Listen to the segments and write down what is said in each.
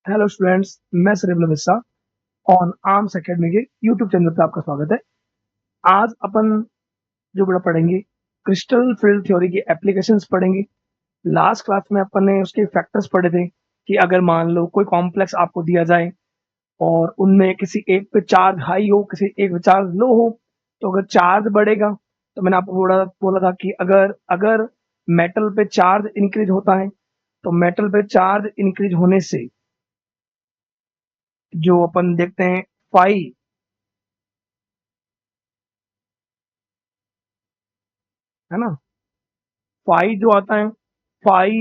Hello students, मैं सरिवल Mishra on arms academy के YouTube channel पे आपका स्वागत है। आज अपन जो बड़ा पढ़ेंगे क्रिस्टल फील्ड थ्योरी की एप्लीकेशंस पढ़ेंगे। लास्ट क्लास में अपन ने उसके फैक्टर्स पढ़े थे कि अगर मान लो कोई कॉम्प्लेक्स आपको दिया जाए और उनमें किसी एक पे चार्ज हाई हो, किसी एक पे चार्ज लो हो, तो अगर चार्ज बढ़ेगा तो मैंने आपको बोला बोला था कि अगर अगर मेटल पे चार्ज इंक्रीज होता है तो मेटल पे चार्ज इंक्रीज होने से जो अपन देखते हैं फाई, है ना, फाई जो आता है, फाई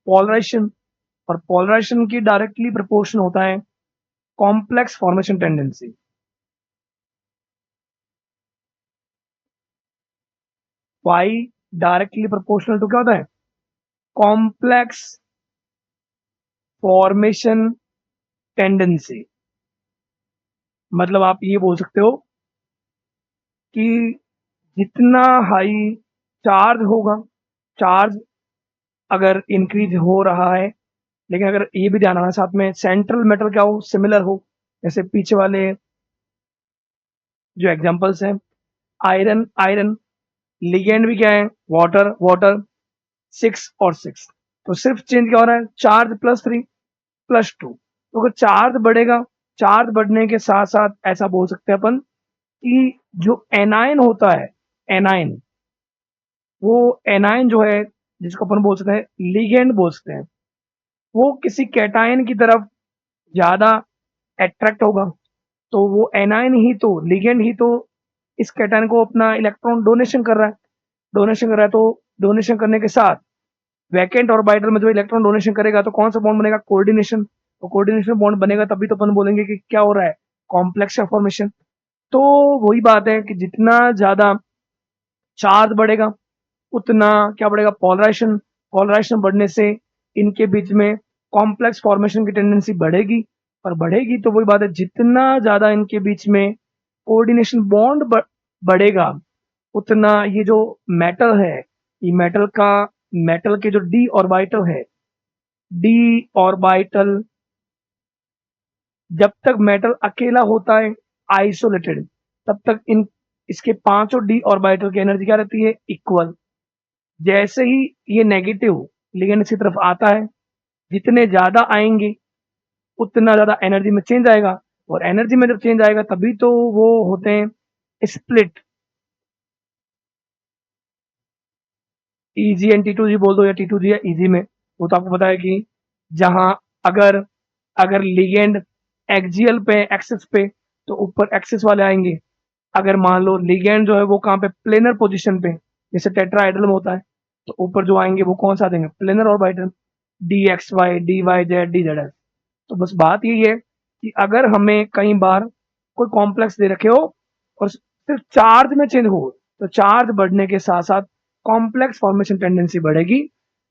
पोलराइजेशन, और पोलराइजेशन की डायरेक्टली प्रोपोर्शन होता है complex formation tendency. Phi directly proportional to क्या होता है? Complex formation tendency. मतलब आप ये बोल सकते हो कि जितना हाई चार्ज होगा, चार्ज अगर इंक्रीज हो रहा है, लेकिन अगर ये भी ध्यान रखना साथ में सेंट्रल मेटल क्या हो, सिमिलर हो। जैसे पीछे वाले जो एग्जांपल्स हैं, आयरन आयरन, लिगेंड भी क्या है, वाटर वाटर, 6 और 6, तो सिर्फ चेंज क्या हो रहा है, चार्ज +3 +2। तो अगर चार्ज बढ़ेगा, चार्ज बढ़ने के साथ साथ ऐसा बोल सकते हैं अपन कि जो एनायन होता है, एनायन, वो एनायन जो है जिसको अपन बोल सकते हैं लिगेंड बोल सकते हैं, वो किसी कैटायन की तरफ ज्यादा अट्रैक्ट होगा। तो वो एनायन ही तो, लिगेंड ही तो इस कैटायन को अपना इलेक्ट्रॉन डोनेशन कर रहा है, डोनेशन कर रहा है। तो डोनेशन करने के साथ वैकेंट ऑर्बिटल में जो इलेक्ट्रॉन डोनेशन करेगा तो कौन सा बॉन्ड बनेगा, कोऑर्डिनेशन। तो कोऑर्डिनेशन बॉन्ड बनेगा तभी तो अपन बोलेंगे कि क्या हो रहा है, कॉम्प्लेक्स फॉर्मेशन। तो वही बात है कि जितना ज्यादा चार्ज बढ़ेगा उतना क्या बढ़ेगा, पोलराइजेशन। पोलराइजेशन बढ़ने से इनके बीच में कॉम्प्लेक्स फॉर्मेशन की टेंडेंसी बढ़ेगी, और बढ़ेगी तो वही बात है, जितना ज्यादा इनके बीच में कोऑर्डिनेशन बॉन्ड बढ़ेगा उतना ये जो मेटल है, ये मेटल का, मेटल के जो डी ऑर्बिटल है, डी ऑर्बिटल, जब तक मेटल अकेला होता है आइसोलेटेड, तब तक इन इसके पांचों डी ऑर्बिटल की एनर्जी क्या रहती है, इक्वल। जैसे ही ये नेगेटिव लिगेंड की तरफ आता है, जितने ज्यादा आएंगे उतना ज्यादा एनर्जी में चेंज आएगा, और एनर्जी में जब चेंज आएगा तभी तो वो होते हैं स्प्लिट। ईजी एन T2G बोल दो या T2G या ईजी में, वो तो आपको पता है कि जहां अगर अगर लिगेंड एक्सियल पे, एक्सिस पे, तो ऊपर एक्सिस वाले आएंगे। अगर मान लो लिगेंड जो है वो कहाँ पे, प्लेनर पोजीशन पे, जैसे टेट्राहेड्रल में होता है, तो ऊपर जो आएंगे वो कौन सा आ जाएंगे, planar orbital, DXY DYZ DZ। तो बस बात यही है कि अगर हमें कई बार कोई कॉम्प्लेक्स दे रखे हो और सिर्फ चार्ज में चेंज हो, तो चार्ज बढ़ने के साथ साथ कॉम्प्लेक्स फॉर्मेशन टेंडेंसी बढ़ेगी,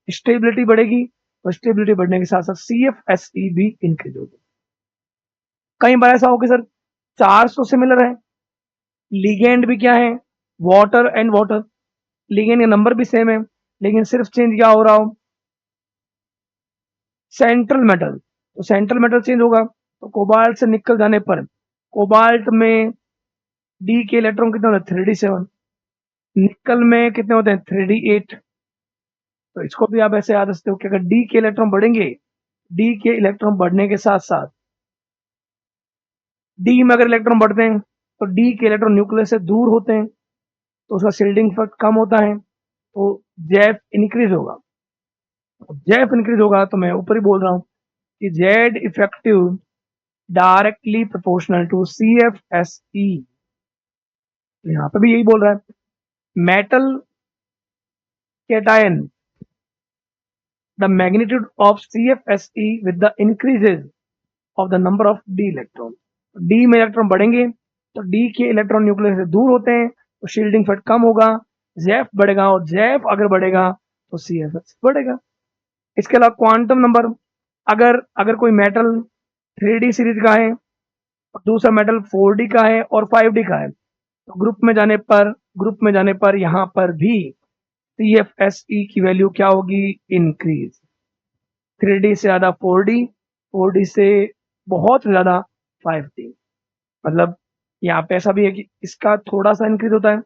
स्टेबिलिटी बढ़ेगी, और स्टेबिलिटी बढ़ने के साथ साथ CFSE भी इंक्रीज होगी। कई बार ऐसा हो कि सर चार्ज तो सिमिलर है, लिगेंड भी क्या है, वाटर एंड वाटर, लिगेंड का नंबर भी सेम है, लेकिन सिर्फ चेंज क्या हो रहा हो, सेंट्रल मेटल। तो सेंट्रल मेटल चेंज होगा, तो कोबाल्ट से निकल जाने पर कोबाल्ट में डी के इलेक्ट्रॉन कितने होते हैं, 3D7। निकल में कितने होते हैं, 3D8। तो इसको भी आप ऐसे याद रखते हो कि अगर डी के इलेक्ट्रॉन बढ़ेंगे, डी के इलेक्ट्रॉन बढ़ने के साथ साथ डी में अगर इलेक्ट्रॉन बढ़ते हैं तो डी के इलेक्ट्रॉन न्यूक्लियस से दूर होते हैं, तो उसका शिल्डिंग इफेक्ट कम होता है, तो जेफ इंक्रीज होगा। जेफ इंक्रीज होगा तो मैं ऊपर ही बोल रहा हूँ कि z effective directly proportional to CFSE। यहाँ पे भी यही बोल रहा है, metal cation, the magnitude of CFSE with the increases of the number of d electron. D में इलेक्ट्रॉन बढ़ेंगे तो डी के इलेक्ट्रॉन न्यूक्लियस से दूर होते हैं, तो शील्डिंग इफेक्ट कम होगा, जेफ बढ़ेगा, और जेफ अगर बढ़ेगा तो CFS बढ़ेगा। इसके अलावा क्वांटम नंबर, अगर अगर कोई मेटल 3D सीरीज का है और दूसरा मेटल 4D का है और 5D का है, तो ग्रुप में जाने पर यहाँ पर भी CFSE की वैल्यू क्या होगी, इंक्रीज। 3D से ज्यादा 4D, 4D से बहुत ज़्यादा 5D, मतलब यहाँ पे ऐसा भी है कि इसका थोड़ा सा इंक्रीज होता है,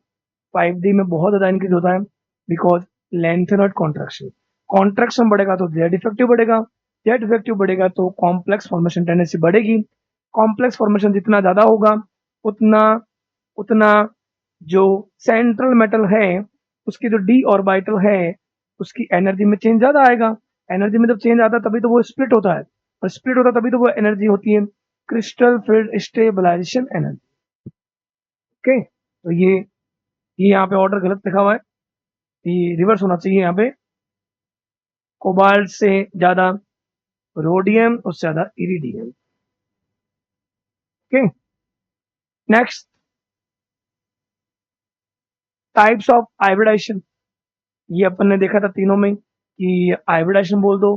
5D में बहुत ज़्यादा इंक्रीज होता है, because length not contraction. Contraction बढ़ेगा तो जेड इफेक्टिव बढ़ेगा, जेड इफेक्टिव बढ़ेगा तो कॉम्प्लेक्स फॉर्मेशन टेंडेंसी बढ़ेगी। कॉम्प्लेक्स फॉर्मेशन जितना ज़्यादा होगा उतना उतना जो सेंट्रल मेटल है उसकी जो डी ऑर्बिटल है उसकी एनर्जी में चेंज ज़्यादा आएगा। एनर्जी में जब चेंज आता है तभी तो वो स्प्लिट होता है, और स्प्लिट होता है तभी तो वो एनर्जी होती है crystal field stabilization energy. Okay, तो ये यहाँ पे ऑर्डर गलत लिखा हुआ है, ये रिवर्स होना चाहिए। यहाँ पे कोबाल्ट से ज़्यादा रोडियम, उससे ज़्यादा iridium. Okay, next types of hybridization. ये अपन ने देखा था तीनों में कि हाइब्रिडाइजेशन बोल दो,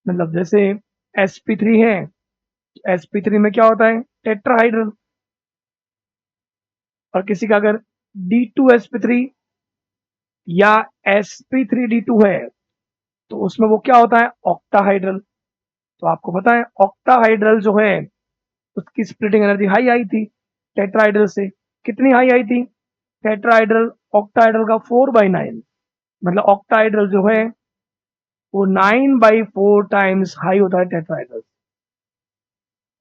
मतलब जैसे sp3 है, sp3 में क्या होता है टेट्राहाइड्रल, और किसी का अगर d2sp3 या sp3d2 है तो उसमें वो क्या होता है ऑक्टाहाइड्रल। तो आपको पता है ऑक्टाहाइड्रल जो है उसकी स्प्लिटिंग एनर्जी हाई आई थी टेट्राहाइड्रल से। कितनी हाई आई थी टेट्राहाइड्रल ऑक्टाहाइड्रल का 4/9, मतलब ऑक्टाहाइड्रल जो है वो 9/4 टाइम्स हाई होता है टेट्राहाइड्रल,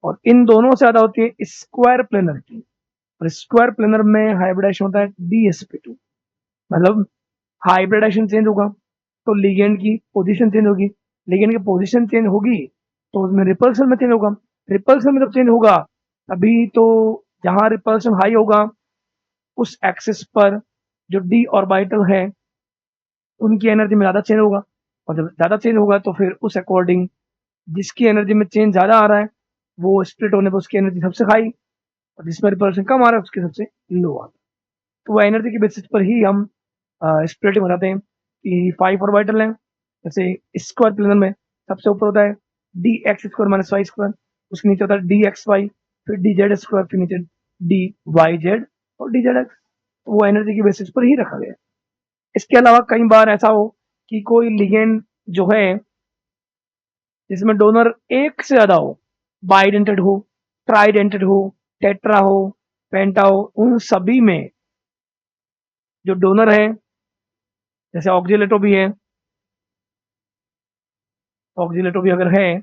और इन दोनों से ज्यादा होती है स्क्वायर प्लेनर की, और स्क्वायर प्लेनर में हाइब्रिडाइजेशन होता है dsp2। मतलब हाइब्रिडाइजेशन चेंज होगा तो लिगेंड की पोजीशन चेंज होगी, लिगेंड की पोजीशन चेंज होगी तो उसमें रिपल्सन में चेंज होगा, रिपल्सन में जब चेंज होगा तभी तो जहां रिपल्सन हाई होगा उस एक्सिस पर जो डी ऑर्बिटल है उनकी एनर्जी में ज़्यादा चेंज होगा, और जब ज़्यादा चेंज होगा तो फिर उस अकॉर्डिंग जिसकी एनर्जी में चेंज ज़्यादा आ रहा है वो स्प्लिट होने पर उसकी एनर्जी सबसे हाई, और जिसमें रिपल्सन कम आ रहा है उसकी सबसे लो आ रहा है। तो वो एनर्जी के बेसिस पर ही हम स्प्लिटिंग बताते हैं कि 5 ऑर्बिटल हैं, जैसे स्क्वायर प्लेनर में सबसे ऊपर होता है d x square minus y square, उसके नीचे होता है डी एक्स वाई, फिर डी जेड स्क्वायर, फिर नीचे डी वाई जेड और डी जेड एक्स। तो वो एनर्जी के बेसिस पर ही रखा गया है। इसके अलावा कई बार ऐसा हो कि कोई लिगेंड जो है जिसमें डोनर एक से ज्यादा हो, बाइडेंटेड हो, ट्राइडेंटेड हो, टेट्रा हो, पेंटा हो, उन सभी में जो डोनर है जैसे ऑक्जिलेटो भी है, ऑक्जिलेटो भी अगर है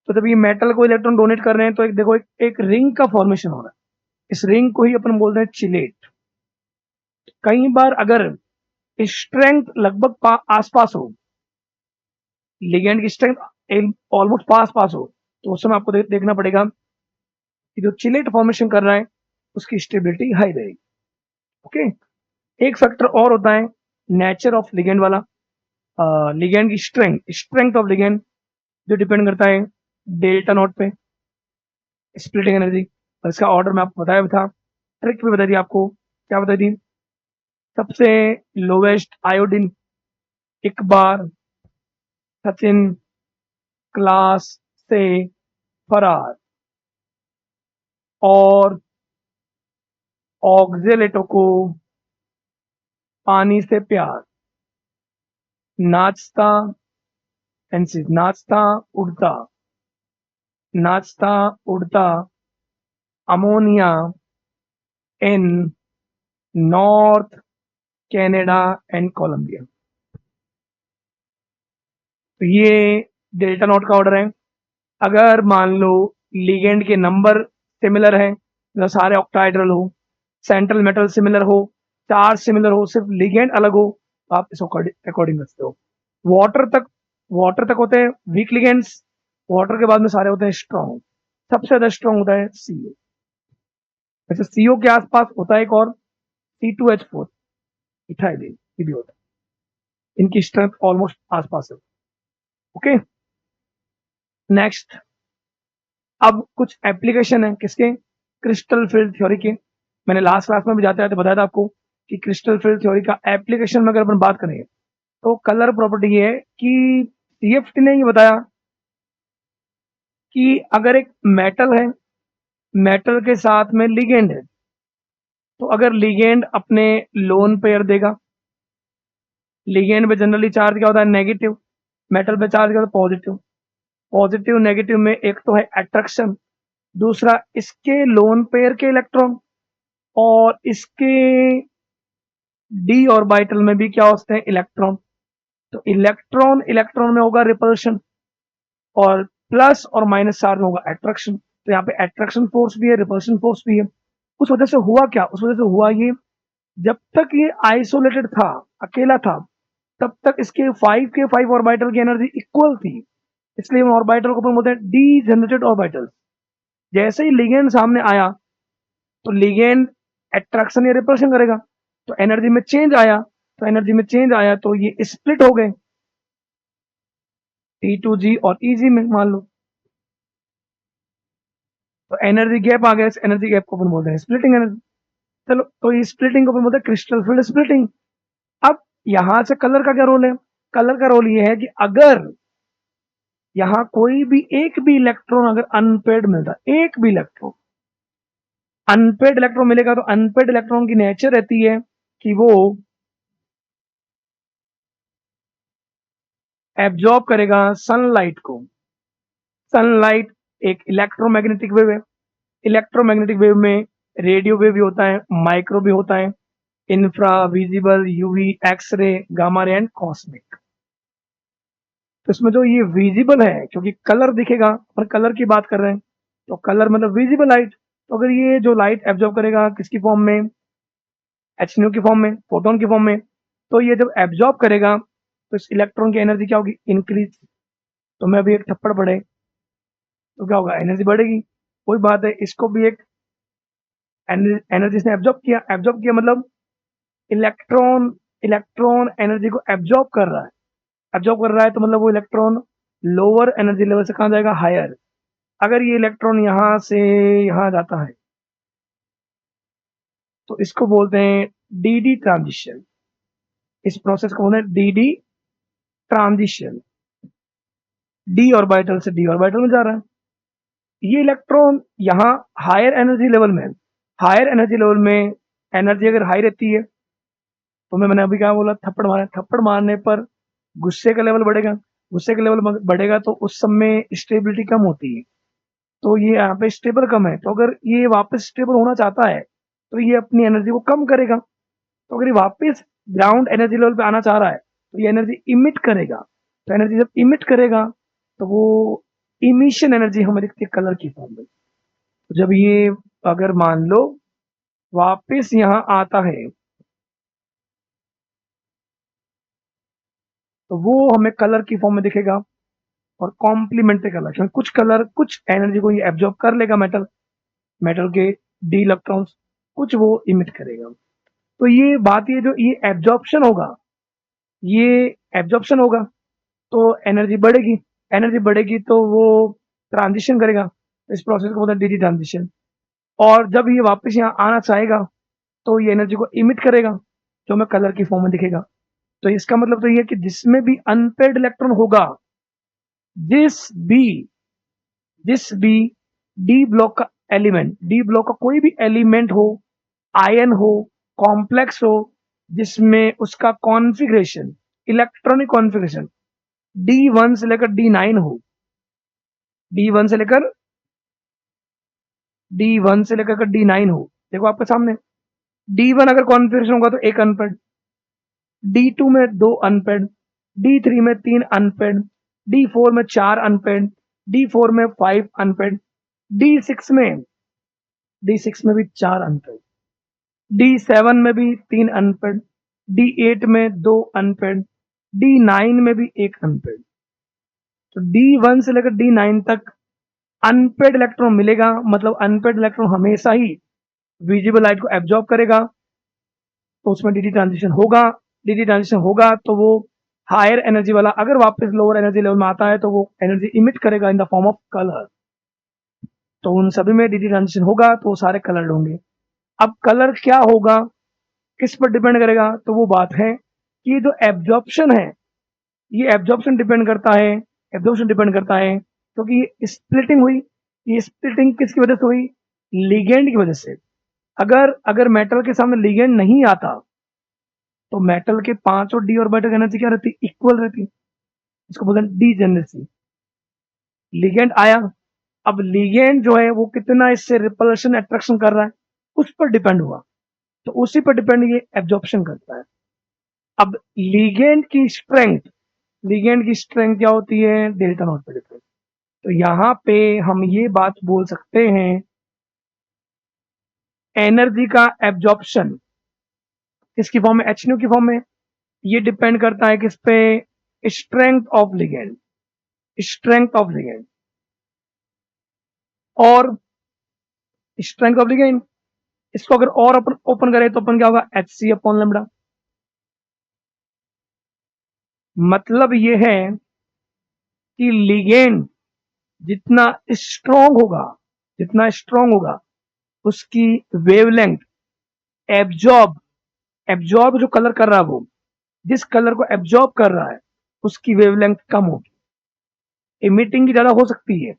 तो जब ये मेटल को इलेक्ट्रॉन डोनेट कर रहे हैं तो एक देखो एक रिंग का फॉर्मेशन हो रहा है, इस रिंग को ही अपन बोलते हैं चिलेट। कई बार अगर स्ट्रेंथ लगभग आसपास हो, लिगेंड की स्ट्रेंथ ऑलमोस्ट पास पास हो, तो उस समय आपको देखना पड़ेगा कि जो चिलेट फॉर्मेशन कर रहा है उसकी स्टेबिलिटी हाई रहेगी। ओके, एक फैक्टर और होता है नेचर ऑफ लिगेंड वाला, लिगेंड की स्ट्रेंथ, स्ट्रेंथ ऑफ लिगेंड जो डिपेंड करता है डेल्टा नॉट पे, स्प्लिटिंग एनर्जी। और इसका ऑर्डर मैं आपको बताया था, ट्रिक भी बताई थी आपको, क्या बताई थी, सबसे लोवेस्ट आयोडीन इकबार, सचिन, क्लास से फरार, और ऑक्जेलेटो को पानी से प्यार, नाचता एनसी, नाचता उड़ता, नाचता उड़ता ammonia in north Canada and Colombia. तो ये डेल्टा नॉट का ऑर्डर है। अगर मान लो लिगेंड के नंबर सिमिलर है, मतलब सारे ऑक्टाइड्रल हो, सेंट्रल मेटल सिमिलर हो, चार्ज सिमिलर हो, सिर्फ लिगेंड अलग हो, तो आप इस अकॉर्डिंग रखते हो। वाटर तक, वाटर तक होते हैं वीक लिगेंड्स, वाटर के बाद में सारे होते हैं स्ट्रॉन्ग। सबसे ज्यादा स्ट्रॉन्ग होता है सीओ। वैसे सीओ के आसपास होता है एक और C2H4 इथाइलिन, ये भी होता है, इनकी स्ट्रेंथ ऑलमोस्ट आसपास है। ओके, नेक्स्ट, अब कुछ एप्लीकेशन है किसके, क्रिस्टल फील्ड थ्योरी के। मैंने लास्ट क्लास में भी जाते जाते बताया था आपको कि क्रिस्टल फील्ड थ्योरी का एप्लीकेशन में अगर अपन बात करें तो कलर प्रॉपर्टी ये है कि CFT ने ये बताया कि अगर एक मेटल है, मेटल के साथ में लिगेंड है, तो अगर लिगेंड अपने लोन पेयर देगा लिगेंड पे जनरली चार्ज क्या होता है, नेगेटिव। मेटल पे चार्ज क्या होता है, पॉजिटिव। पॉजिटिव नेगेटिव में एक तो है अट्रैक्शन, दूसरा इसके लोन पेयर के इलेक्ट्रॉन, और इसके डी ऑर्बिटल में भी क्या होते हैं, इलेक्ट्रॉन। तो इलेक्ट्रॉन इलेक्ट्रॉन में होगा रिपल्शन, और प्लस और माइनस चार्ज में होगा अट्रैक्शन। तो यहाँ पे अट्रैक्शन फोर्स भी है, रिपल्शन फोर्स भी है। उस वजह से हुआ क्या, उस वजह से हुआ ये, जब तक ये आइसोलेटेड था, अकेला था, तब तक इसके 5 के 5 ऑर्बिटल की एनर्जी इक्वल थी। इसलिए हम ऑर्बिटल को बोलते हैं डी जनरेटेड ऑर्बिटल। जैसे ही लिगेंड सामने आया तो लिगेंड अट्रैक्शन या रिपल्शन करेगा, तो एनर्जी में चेंज आया, तो ये स्प्लिट हो गए T2G और EG में, मान लो। तो एनर्जी गैप आ गया, इस एनर्जी गैप को अपन बोलते हैं स्प्लिटिंग एनर्जी। चलो, तो ये स्प्लिटिंग को अपन बोलते हैं क्रिस्टल फील्ड स्प्लिटिंग। अब यहां से कलर का क्या रोल है, कलर का रोल ये है कि अगर यहां कोई भी एक भी इलेक्ट्रॉन अगर अनपेड मिलता, एक भी इलेक्ट्रॉन अनपेड इलेक्ट्रॉन मिलेगा, तो अनपेड इलेक्ट्रॉन की नेचर रहती है कि वो एब्जॉर्ब करेगा सनलाइट को। सनलाइट एक इलेक्ट्रोमैग्नेटिक वेव है। इलेक्ट्रोमैग्नेटिक वेव में रेडियो वेव भी होता है, माइक्रो भी होता है, infra, visible, UV, X ray, gamma ray and cosmic. तो इसमें जो ये विजिबल है, क्योंकि कलर दिखेगा, पर कलर की बात कर रहे हैं, तो कलर मतलब विजिबल लाइट। तो अगर ये जो लाइट एब्जॉर्ब करेगा किसकी फॉर्म में, एच न्यू की फॉर्म में, फोटोन की फॉर्म में, तो ये जब एब्जॉर्ब करेगा तो इस इलेक्ट्रॉन की एनर्जी क्या होगी, इंक्रीज। तो मैं अभी एक थप्पड़ पड़े तो क्या होगा, एनर्जी बढ़ेगी। कोई बात है, इसको भी एक एनर्जी से एब्जॉर्ब किया मतलब इलेक्ट्रॉन इलेक्ट्रॉन एनर्जी को एब्जॉर्ब कर रहा है। एब्जॉर्ब कर रहा है तो मतलब वो इलेक्ट्रॉन लोअर एनर्जी लेवल से कहाँ जाएगा, हायर। अगर ये इलेक्ट्रॉन यहां से यहां जाता है तो इसको बोलते हैं डीडी ट्रांजिशन। इस प्रोसेस को बोलते हैं डीडी ट्रांजिशन। डी ऑर्बिटल से डी ऑर्बिटल में जा रहा है ये इलेक्ट्रॉन। यहाँ हायर एनर्जी लेवल में, हायर एनर्जी लेवल में एनर्जी अगर हाई रहती है तो मैंने अभी क्या बोला, थप्पड़ मारा, थप्पड़ मारने पर गुस्से का लेवल बढ़ेगा। गुस्से का लेवल बढ़ेगा तो उस समय स्टेबिलिटी कम होती है, तो ये यहाँ पे स्टेबल कम है। तो अगर ये वापस स्टेबल होना चाहता है तो ये अपनी एनर्जी को कम करेगा। तो अगर ये वापस ग्राउंड एनर्जी लेवल पे आना चाह रहा है तो ये एनर्जी इमिट करेगा। तो एनर्जी जब इमिट करेगा तो वो इमिशन एनर्जी हमें दिखती है कलर की फॉर्म में। तो जब ये अगर मान लो वापस यहाँ आता है तो वो हमें कलर की फॉर्म में दिखेगा, और कॉम्प्लीमेंट्री कलर, क्योंकि कुछ कलर कुछ एनर्जी को ये एब्जॉर्ब कर लेगा मेटल, मेटल के डी इलेक्ट्रॉन्स, कुछ वो इमिट करेगा। तो ये बात, ये जो ये एब्जॉर्प्शन होगा, ये एब्जॉर्प्शन होगा तो एनर्जी बढ़ेगी। एनर्जी बढ़ेगी तो वो ट्रांजिशन करेगा, इस प्रोसेस को बोलते हैं डीडी ट्रांजिशन। और जब ये वापस यहाँ आना चाहेगा तो ये एनर्जी को इमिट करेगा, जो हमें कलर की फॉर्म में दिखेगा। तो इसका मतलब तो ये है कि जिसमें भी अनपेड इलेक्ट्रॉन होगा, जिस भी जिस भी डी ब्लॉक का एलिमेंट, डी ब्लॉक का कोई भी एलिमेंट हो, आयन हो, कॉम्प्लेक्स हो, जिसमें उसका कॉन्फ़िगरेशन, इलेक्ट्रॉनिक कॉन्फ़िगरेशन D1 से लेकर D9 हो, D1 से लेकर D9 हो। देखो आपके सामने D1 अगर कॉन्फ़िगरेशन होगा तो एक अनपेड, D2 में 2 अनपेड, D3 में 3 अनपेड, D4 में 4 अनपेड, D4 में 5 अनपेड, D6 में D6 में भी 4 अनपेड, D7 में भी 3 अनपेड, D8 में 2 अनपेड, D9 में भी 1 अनपेड। तो D1 से लेकर D9 तक अनपेड इलेक्ट्रॉन मिलेगा, मतलब अनपेड इलेक्ट्रॉन हमेशा ही विजिबल लाइट को एब्जॉर्ब करेगा, तो उसमें डीडी ट्रांजिशन होगा। डीडी ट्रांजिशन होगा तो वो हायर एनर्जी वाला अगर वापस लोअर एनर्जी लेवल में आता है तो वो एनर्जी इमिट करेगा in the form of colour. तो उन सभी में डीडी ट्रांजिशन होगा तो वो सारे कलर होंगे। अब कलर क्या होगा, किस पर डिपेंड करेगा, तो वो बात है कि जो एब्जॉर्प्शन है, ये एब्जॉर्प्शन डिपेंड करता है क्योंकि ये स्प्लिटिंग हुई। ये स्प्लिटिंग किसकी वजह से हुई, लिगेंड की वजह से। अगर अगर मेटल के सामने लिगेंड नहीं आता तो मेटल के 5 और डी ऑर्बिटल की एनर्जी क्या रहती है? इक्वल रहती है। इसको बोलते हैं डीजेनरेसी। लिगेंड आया, अब लिगेंड जो है वो कितना इससे रिपल्शन अट्रैक्शन कर रहा है उस पर डिपेंड हुआ, तो उसी पर डिपेंड ये एब्जॉर्प्शन करता है। अब लिगेंड की स्ट्रेंथ क्या होती है? डेल्टा नॉट पे डिपेंड। तो यहाँ पे हम ये बात बोल सकते हैं, एनर्जी का एब्जॉर्प्शन किसकी फॉर्म में? एच न्यू की फॉर्म में। ये डिपेंड करता है किस पे? Strength of ligand. Strength of ligand और स्ट्रेंथ ऑफ लिगेंड, इसको अगर और अपन ओपन करें तो अपन क्या होगा? H c upon lambda. मतलब ये है कि लिगेंड जितना स्ट्रॉन्ग होगा उसकी वेवलेंथ, एब्जॉर्ब एब्जॉर्ब जो कलर कर रहा है, वो जिस कलर को एब्जॉर्ब कर रहा है उसकी वेवलेंथ कम होगी, इमिटिंग की ज्यादा हो सकती है।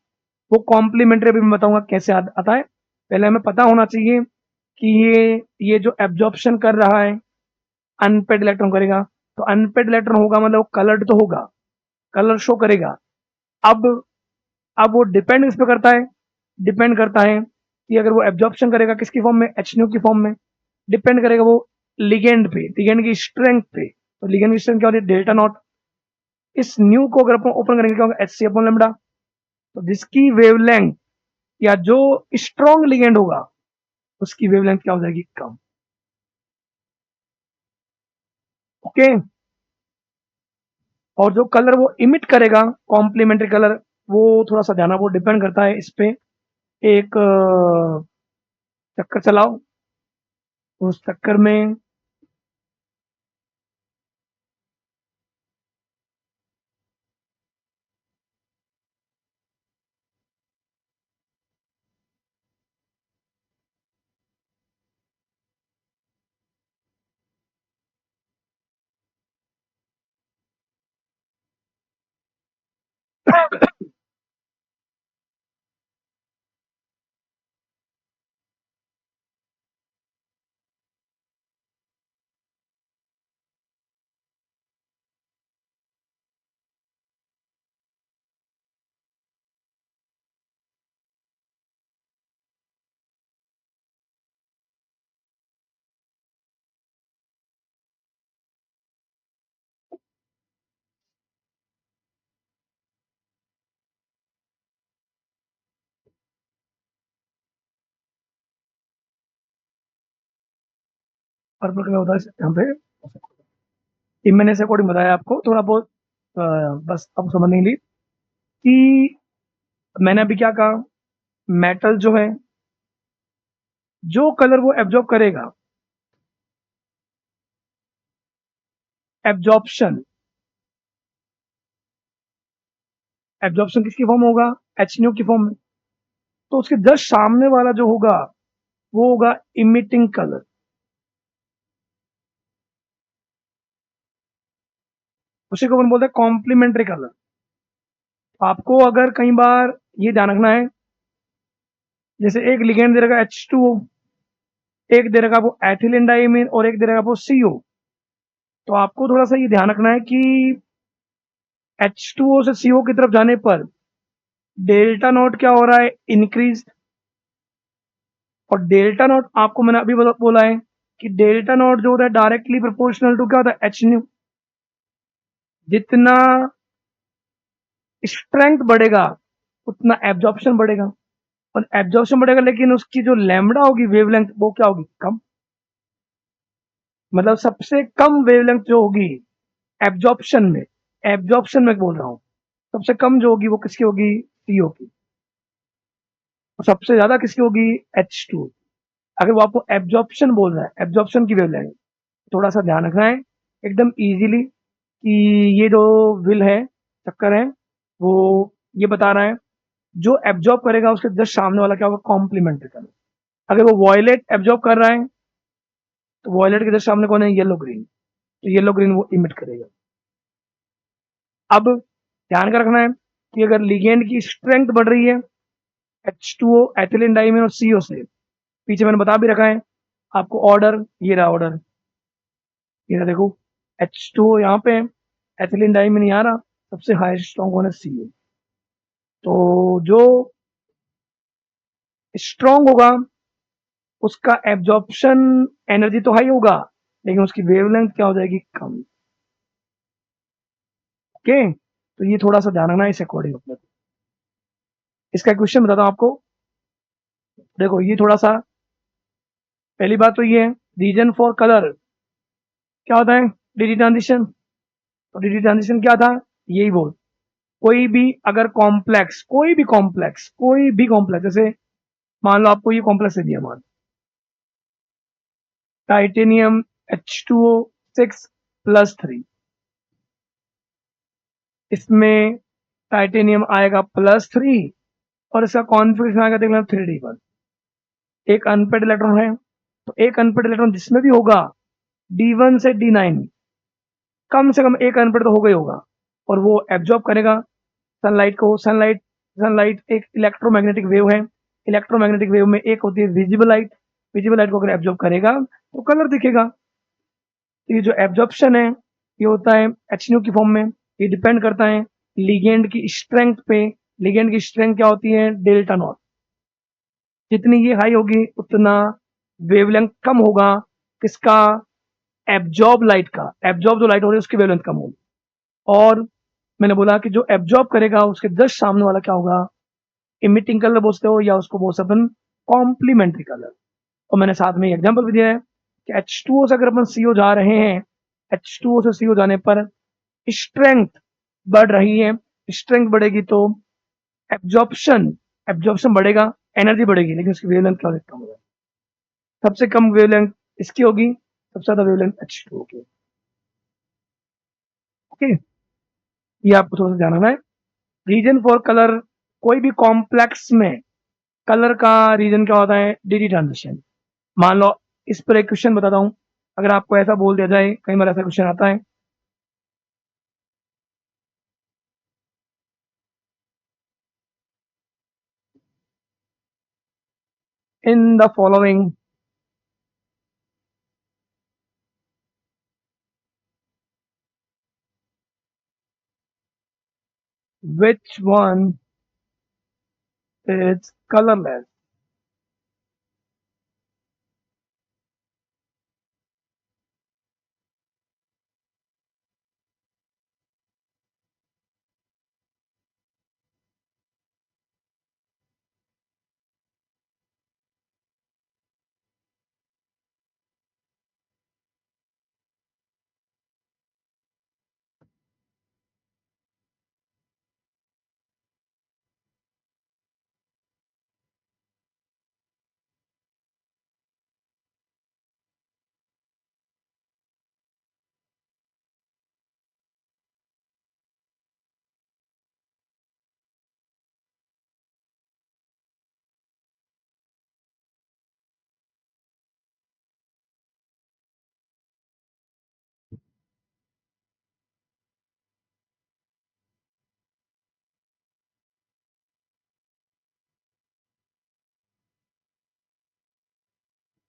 वो कॉम्प्लीमेंट्री भी मैं बताऊंगा कैसे आता है। पहले हमें पता होना चाहिए कि ये जो एब्जॉर्प्शन कर रहा है अनपेड इलेक्ट्रॉन करेगा, तो अनपेड इलेक्ट्रॉन होगा मतलब वो कलर्ड तो होगा, कलर शो करेगा। अब अब वो डिपेंड किस पे करता है? डिपेंड करता है कि अगर वो एब्जॉर्प्शन करेगा किसकी फॉर्म में? एच न्यू की फॉर्म में। डिपेंड करेगा वो लिगेंड पे, लिगेंड की स्ट्रेंथ पे। तो लिगेंड की स्ट्रेंथ क्या होती है? Delta not. इस न्यू को अगर अपन ओपन करेंगे क्या होगा? H c upon lambda. तो जिसकी वेवलेंथ या जो स्ट्रॉन्ग लिगेंड होगा उसकी वेवलेंथ क्या हो जाएगी? कम। ओके। और जो कलर वो इमिट करेगा, कॉम्प्लीमेंट्री कलर, वो थोड़ा सा ध्यान, वो डिपेंड करता है इस पे। एक चक्कर चलाओ, उस चक्कर में पर्पल कलर होता है यहाँ पे। ये मैंने इस अकॉर्डिंग बताया आपको थोड़ा बहुत। बस अब समझने के लिए कि मैंने अभी क्या कहा, मेटल जो है, जो कलर वो एब्जॉर्ब करेगा, एब्जॉर्प्शन एब्जॉर्प्शन किसकी फॉर्म में होगा? एच न्यू की फॉर्म में। तो उसके जस्ट सामने वाला जो होगा वो होगा इमिटिंग कलर। उसी को अपन बोलते हैं कॉम्प्लीमेंट्री कलर। आपको अगर कई बार ये ध्यान रखना है, जैसे एक लिगेंड दे रखा H2O, एक दे रखा वो एथिलीन डाइमीन और एक दे रखा वो CO। तो आपको थोड़ा सा ये ध्यान रखना है कि H2O से CO की तरफ जाने पर डेल्टा नॉट क्या हो रहा है? इंक्रीज। और डेल्टा नॉट आपको मैंने अभी बोला है कि डेल्टा नॉट जो होता है डायरेक्टली प्रोपोर्शनल टू क्या होता है? H new. जितना स्ट्रेंथ बढ़ेगा उतना एब्जॉर्प्शन बढ़ेगा, और एब्जॉर्प्शन बढ़ेगा लेकिन उसकी जो लैम्बडा होगी, वेवलेंथ, वो क्या होगी? कम। मतलब सबसे कम वेवलेंथ जो होगी एब्जॉर्प्शन में बोल रहा हूं, सबसे कम जो होगी वो किसकी होगी? सीओ की। और सबसे ज्यादा किसकी होगी? H2। अगर वो आपको एब्जॉर्प्शन बोल रहा है, एब्जॉर्प्शन की वेवलेंथ, थोड़ा सा ध्यान रखना है एकदम इजीली कि ये जो विल है, चक्कर है, वो ये बता रहा है जो एब्जॉर्ब करेगा उसके जस्ट सामने वाला क्या होगा? Complementary colour. अगर वो वॉयलेट एब्जॉर्ब कर रहा है तो वॉयलेट के जस्ट सामने कौन है? Yellow green. तो येलो ग्रीन वो इमिट करेगा। अब ध्यान का रखना है कि अगर लिगेंड की स्ट्रेंथ बढ़ रही है H2O, एथिलीन डाइमीन और CO से, पीछे मैंने बता भी रखा है आपको ऑर्डर, ये रहा ऑर्डर। ये देखो H2O यहाँ पे है, एथिलीन डाई में नहीं आ रहा, सबसे हाईएस्ट स्ट्रॉन्ग वन है CO। तो जो स्ट्रॉन्ग होगा उसका एब्जॉर्प्शन एनर्जी तो हाई होगा, लेकिन उसकी वेवलेंथ क्या हो जाएगी, कम। ओके, तो ये थोड़ा सा ध्यान रखना इस अकॉर्डिंग अपने। इसका क्वेश्चन बताता हूँ आपको। देखो ये थोड़ा सा, पहली बात तो ये है, रीजन फॉर कलर क्या होता है, डीडी ट्रांजिशन। तो डीडी ट्रांजिशन क्या था, यही बोल, कोई भी अगर कॉम्प्लेक्स, कोई भी कॉम्प्लेक्स, जैसे मान लो आपको ये कॉम्प्लेक्स दे दिया, मान टाइटेनियम H2O6+3, इसमें टाइटेनियम आएगा +3 और इसका कॉन्फिगरेशन आएगा, देख लेना 3D1। एक अनपेड इलेक्ट्रॉन है, तो एक अनपेड इलेक्ट्रॉन जिसमें भी होगा D1 से D9, कम से कम एक अनपेड तो होगा ही होगा, और वो एब्जॉर्ब करेगा सनलाइट को। सनलाइट एक इलेक्ट्रोमैग्नेटिक वेव है, इलेक्ट्रोमैग्नेटिक वेव में एक होती है विजिबल लाइट, विजिबल लाइट को अगर एब्जॉर्ब करेगा तो कलर दिखेगा। तो ये जो एब्जॉर्प्शन है ये होता है HNO की फॉर्म में, ये डिपेंड करता है लिगेंड की स्ट्रेंथ पे। लिगेंड की स्ट्रेंथ क्या होती है, डेल्टा नॉट। जितनी ये हाई होगी उतना वेवलेंथ कम होगा, किसका, एब्जॉर्ब लाइट का। एब्जॉर्ब जो लाइट हो रही है उसकी वेवलेंथ कम होगी, और मैंने बोला कि जो एब्जॉर्ब करेगा उसके जस्ट सामने वाला क्या होगा, इमिटिंग कलर बोलते हो, या उसको बोल सकते हैं कॉम्प्लीमेंट्री कलर। और मैंने साथ में एग्जांपल भी दिया है कि H2O से अगर अपन CO जा रहे हैं, H2O से CO जाने पर स्ट्रेंथ बढ़ रही है, स्ट्रेंथ बढ़ेगी तो एब्जॉर्प्शन एब्जॉर्प्शन बढ़ेगा, एनर्जी बढ़ेगी, लेकिन उसकी वेवलेंथ क्या कम होगा। सबसे कम वेवलेंथ इसकी होगी, सबसे ज्यादा वेवलेंथ H2O की। ओके, ये आपको थोड़ा सा ध्यान रखना है। रीजन फॉर कलर, कोई भी कॉम्प्लेक्स में कलर का रीजन क्या होता है, डीडी ट्रांजिशन। मान लो इस पर एक क्वेश्चन बताता हूं, अगर आपको ऐसा बोल दिया जाए, कई बार ऐसा क्वेश्चन आता है, in the following which one is colorless।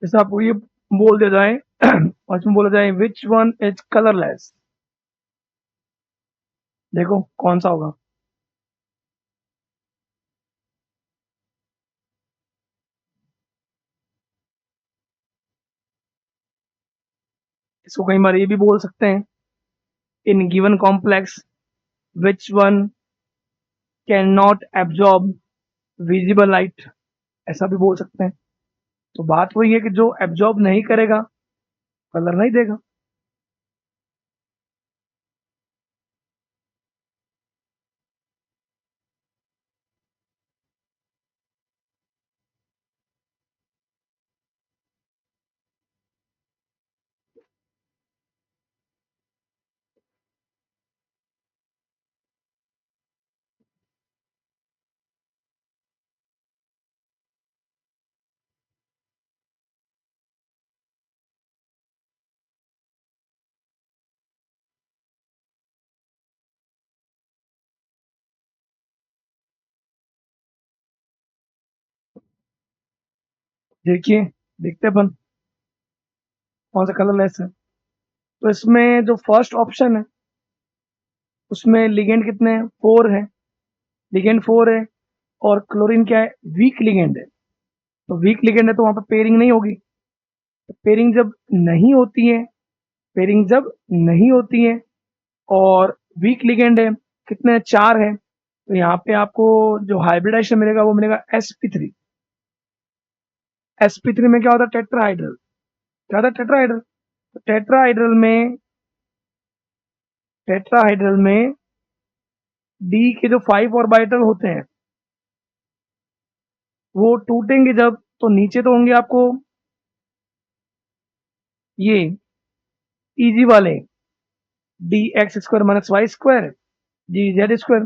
जैसे आपको ये बोल दिया जाए और इसमें बोला जाए विच वन इज कलरलेस, देखो कौन सा होगा। इसको कई बार ये भी बोल सकते हैं, in given complex which one can not absorb visible light, ऐसा भी बोल सकते हैं। तो बात वही है कि जो एब्जॉर्ब नहीं करेगा कलर नहीं देगा। देखिए, देखते हैं अपन कौन सा कलरलेस है। तो इसमें जो फर्स्ट ऑप्शन है उसमें लिगेंड कितने हैं, 4 है, लिगेंड 4 है, और क्लोरीन क्या है, वीक लिगेंड है। तो वीक लिगेंड है तो वहां पर पेयरिंग नहीं होगी। तो पेयरिंग जब नहीं होती है, पेयरिंग जब नहीं होती है और वीक लिगेंड है, कितने, 4 है, तो यहाँ पे आपको जो हाइब्रिडाइजेशन मिलेगा वो मिलेगा sp3। sp3 में क्या होता है, टेट्राहाइड्रल। क्या होता है, टेट्राहाइड्रल। तो टेट्राहाइड्रल में डी के जो 5 ऑर्बिटल होते हैं वो टूटेंगे जब, तो नीचे तो होंगे आपको ये इजी वाले d x square minus y square d z square,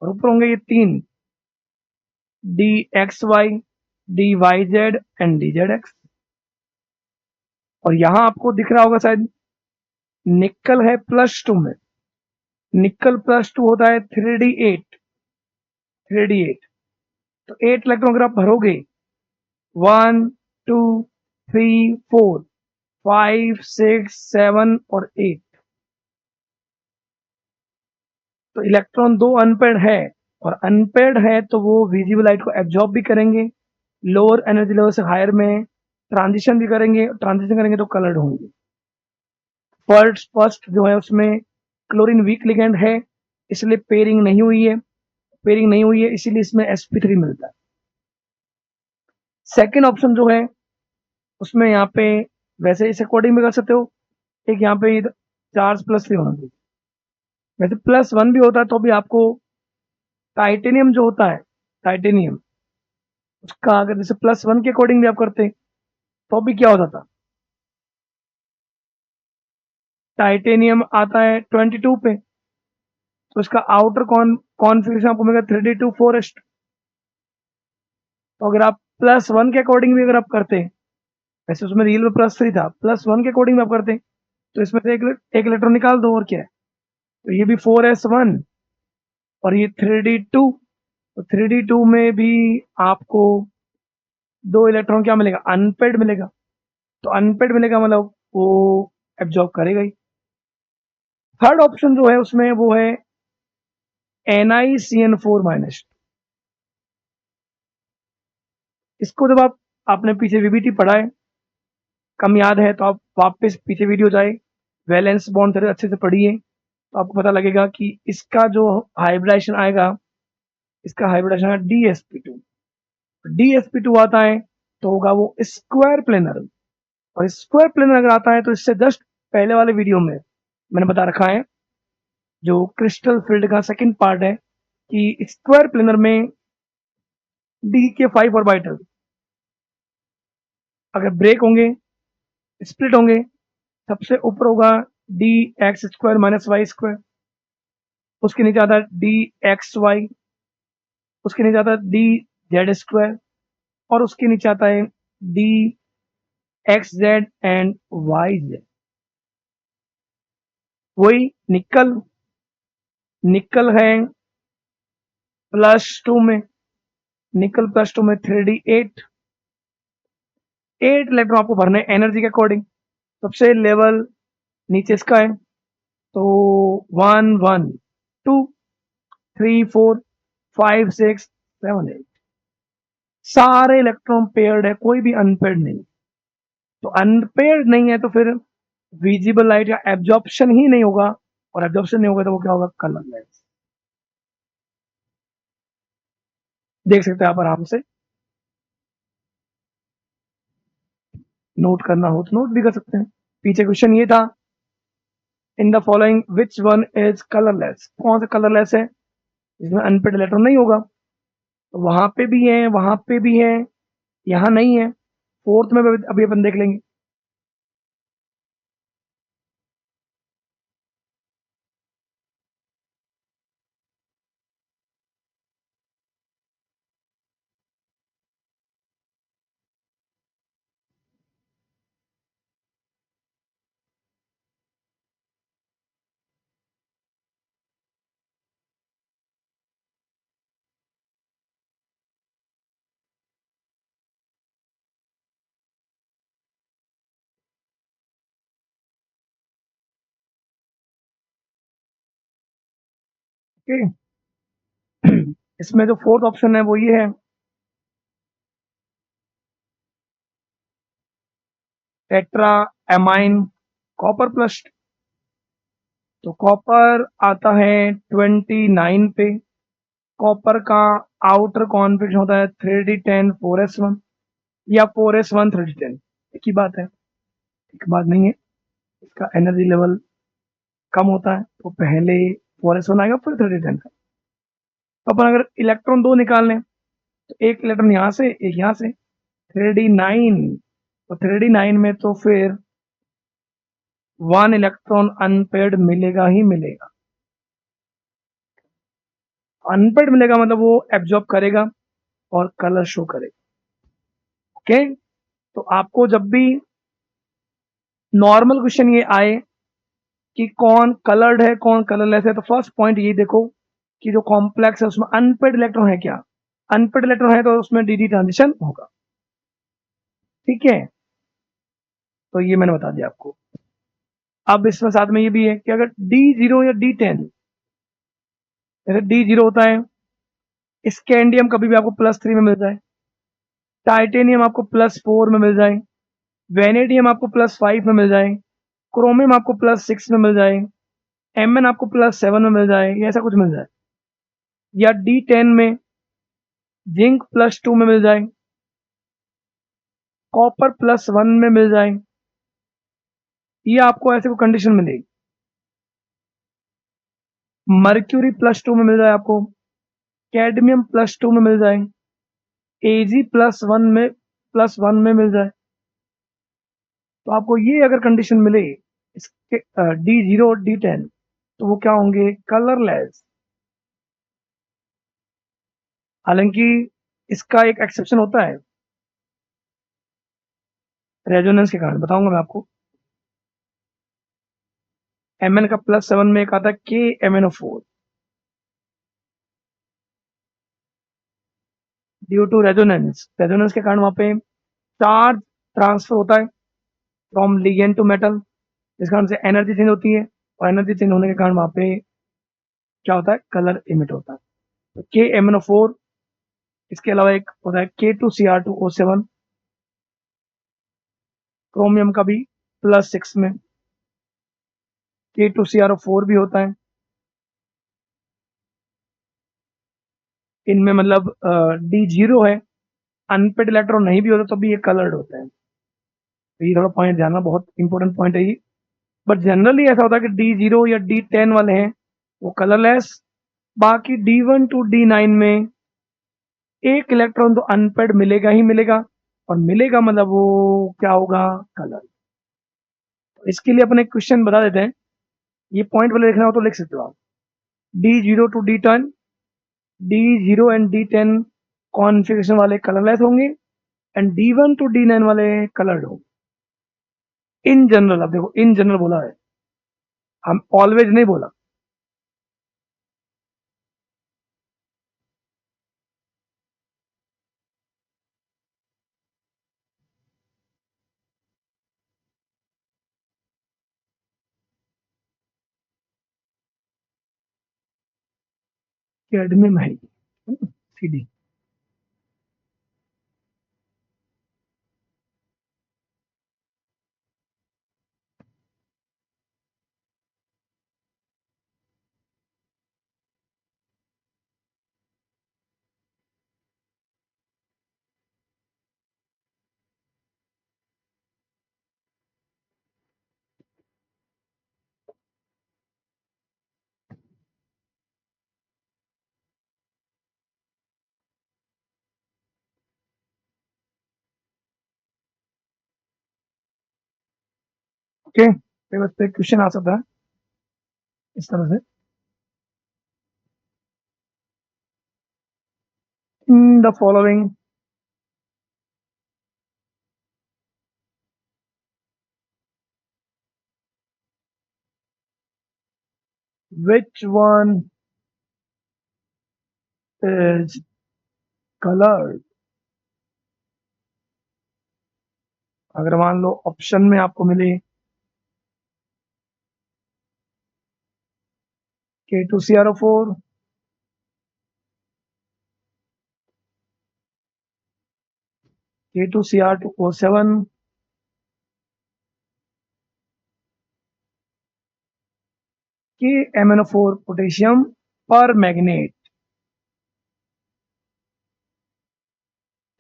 और ऊपर होंगे ये 3 d x y d y z and d z x. और यहां आपको दिख रहा होगा शायद निकल है +2 में, निकल +2 होता है 3d8, 3d8। तो 8 इलेक्ट्रॉन अगर आप भरोगे, 1 2 3 4 5 6 7 और 8, तो इलेक्ट्रॉन दो अनपेड है, और अनपेड है तो वो विजिबल लाइट को एब्जॉर्ब भी करेंगे, लोअर एनर्जी लेवल से हायर में ट्रांजिशन भी करेंगे, ट्रांजिशन करेंगे तो कलर्ड होंगे। फर्स्ट फर्स्ट जो है उसमें क्लोरीन वीक लिगेंड है, इसलिए पेयरिंग नहीं हुई है, पेयरिंग नहीं हुई है इसीलिए इसमें sp3 मिलता है। सेकेंड ऑप्शन जो है उसमें यहाँ पे वैसे इस अकॉर्डिंग भी कर सकते हो, एक यहाँ पे चार्ज +3 होना चाहिए, वैसे +1 भी होता है तो भी आपको टाइटेनियम जो होता है, टाइटेनियम उसका अगर जैसे +1 के अकॉर्डिंग भी आप करते तो भी क्या होता था, टाइटेनियम आता है 22 पे, तो इसका आउटर कॉन्फ़िगरेशन आपको मिलेगा 3d2 तो अगर आप +1 के अकॉर्डिंग भी अगर आप करते, वैसे उसमें रियल में +3 था, +1 के अकॉर्डिंग भी आप करते तो इसमें से एक इलेक्ट्रॉन निकाल दो और क्या है, तो ये भी 4s1 और ये 3d2, तो 3d2 में भी आपको 2 इलेक्ट्रॉन क्या मिलेगा, अनपेड मिलेगा। तो अनपेड मिलेगा मतलब वो एब्जॉर्ब करेगा ही। थर्ड ऑप्शन जो है उसमें वो है NiCN4-। इसको जब आप आपने पीछे वीबीटी पढ़ा है, कम याद है तो आप वापस पीछे वीडियो जाए, वैलेंस बॉन्ड थ्योरी अच्छे से पढ़िए, तो आपको पता लगेगा कि इसका जो हाइब्रिडाइजेशन आएगा, इसका हाइब्रिडाइजेशन आएगा DsP2। DsP2 आता है तो होगा वो स्क्वायर प्लेनर, और स्क्वायर प्लेनर अगर आता है तो इससे जस्ट पहले वाले वीडियो में मैंने बता रखा है, जो क्रिस्टल फील्ड का सेकंड पार्ट है, कि स्क्वायर प्लेनर में डी के 5 ऑर्बिटल अगर ब्रेक होंगे, स्प्लिट होंगे, सबसे ऊपर होगा d x square minus y square, उसके नीचे आता है डी एक्स वाई, उसके नीचे आता है डी जेड स्क्वायर, और उसके नीचे आता है d x z and y z. वही निकल, निकल है +2 में, निकल +2 में 3d8, 8 इलेक्ट्रॉन आपको भरने एनर्जी के अकॉर्डिंग। सबसे लेवल नीचे इसका है, तो 1 1 2 3 4 5 6 7 8 सारे इलेक्ट्रॉन पेयर्ड है, कोई भी अनपेयर्ड नहीं। तो अनपेयर्ड नहीं है तो फिर विजिबल लाइट का एब्जॉर्प्शन ही नहीं होगा, और एब्जॉर्प्शन नहीं होगा तो वो क्या होगा, कलरलेस। देख सकते हैं आप आराम से, नोट करना हो तो नोट भी कर सकते हैं। पीछे क्वेश्चन ये था, in the following which one is colourless, कौन सा कलरलेस है जिसमें अनपेड इलेक्ट्रॉन नहीं होगा। तो वहां पे भी है, वहां पे भी है, यहाँ नहीं है, फोर्थ में अभी अपन देख लेंगे। ओके। इसमें जो फोर्थ ऑप्शन है वो ये है, टेट्रा एमाइन कॉपर प्लस। तो कॉपर आता है 29 पे। कॉपर का आउटर कॉन्फिगरेशन होता है 3d10 4s1 या 4s1 3d10, एक ही बात है, एक बात नहीं है। इसका एनर्जी लेवल कम होता है तो पहले 4s1 आएगा फिर 3d10 का। तो अपन अगर इलेक्ट्रॉन दो निकाल लें तो एक इलेक्ट्रॉन यहाँ से एक यहाँ से, 3d9, तो 3d9 में तो फिर 1 इलेक्ट्रॉन अनपेड मिलेगा ही मिलेगा। अनपेड मिलेगा मतलब वो एब्जॉर्ब करेगा और कलर शो करेगा। ओके, तो आपको जब भी नॉर्मल क्वेश्चन ये आए कि कौन कलर्ड है कौन कलरलेस है, तो फर्स्ट पॉइंट ये देखो कि जो कॉम्प्लेक्स है उसमें अनपेड इलेक्ट्रॉन है क्या। अनपेड इलेक्ट्रॉन है तो उसमें डी डी ट्रांजिशन होगा। ठीक है, तो ये मैंने बता दिया आपको। अब इसमें साथ में ये भी है कि अगर D0 या D10, जैसे D0 होता है, स्कैंडियम कभी भी आपको +3 में मिल जाए, टाइटेनियम आपको +4 में मिल जाए, वेनेडियम आपको +5 में मिल जाए, क्रोमियम आपको +6 में मिल जाए, Mn आपको +7 में मिल जाए, या ऐसा कुछ मिल जाए, या D10 में जिंक +2 में मिल जाए, कॉपर +1 में मिल जाए, ये आपको ऐसे कोई कंडीशन मिलेगी। मर्क्यूरी +2 में मिल जाए आपको, कैडमियम +2 में मिल जाए, एजी +1 में मिल जाए, तो आपको ये अगर कंडीशन मिले इसके D0 और D10, तो वो क्या होंगे, कलरलेस। हालांकि इसका एक एक्सेप्शन होता है रेजोनेंस के कारण, बताऊंगा मैं आपको। Mn का +7 में एक आता है KMnO4, due to resonance. Resonance के कारण वहां पे चार्ज ट्रांसफर होता है फ्रॉम लिगेंड टू मेटल, जिस कारण से एनर्जी चेंज होती है, और एनर्जी चेंज होने के कारण वहां पे क्या होता है, कलर इमिट होता है। तो KMnO4, इसके अलावा एक होता है K2Cr2O7, क्रोमियम का भी +6 में K2CrO4 भी होता है। इनमें मतलब D0 है, अनपेड इलेक्ट्रॉन नहीं भी होता तो भी ये कलर्ड होता है। तो ये थोड़ा पॉइंट ध्यान, बहुत इंपॉर्टेंट पॉइंट है ये। बट जनरली ऐसा होता है कि D0 या D10 वाले हैं वो कलरलेस, बाकी D1 टू D9 में एक इलेक्ट्रॉन तो अनपेड मिलेगा ही मिलेगा, और मिलेगा मतलब वो क्या होगा, कलर। तो इसके लिए अपन एक क्वेश्चन बता देते हैं, ये पॉइंट वाले लिखना हो तो लिख सकते हो आप। D0 to D10, D0 and D10 configuration वाले कलरलेस होंगे, एंड D1 टू D9 वाले कलर्ड होंगे इन जनरल। अब देखो इन जनरल बोला है, हम ऑलवेज नहीं बोला। कैडमियम है CD। ओके, बस पे क्वेश्चन आ सकता है इस तरह से, in the following which one is colored। अगर मान लो ऑप्शन में आपको मिले K2CrO4, K2Cr2O7 KMnO4 पोटेशियम पर मैग्नेट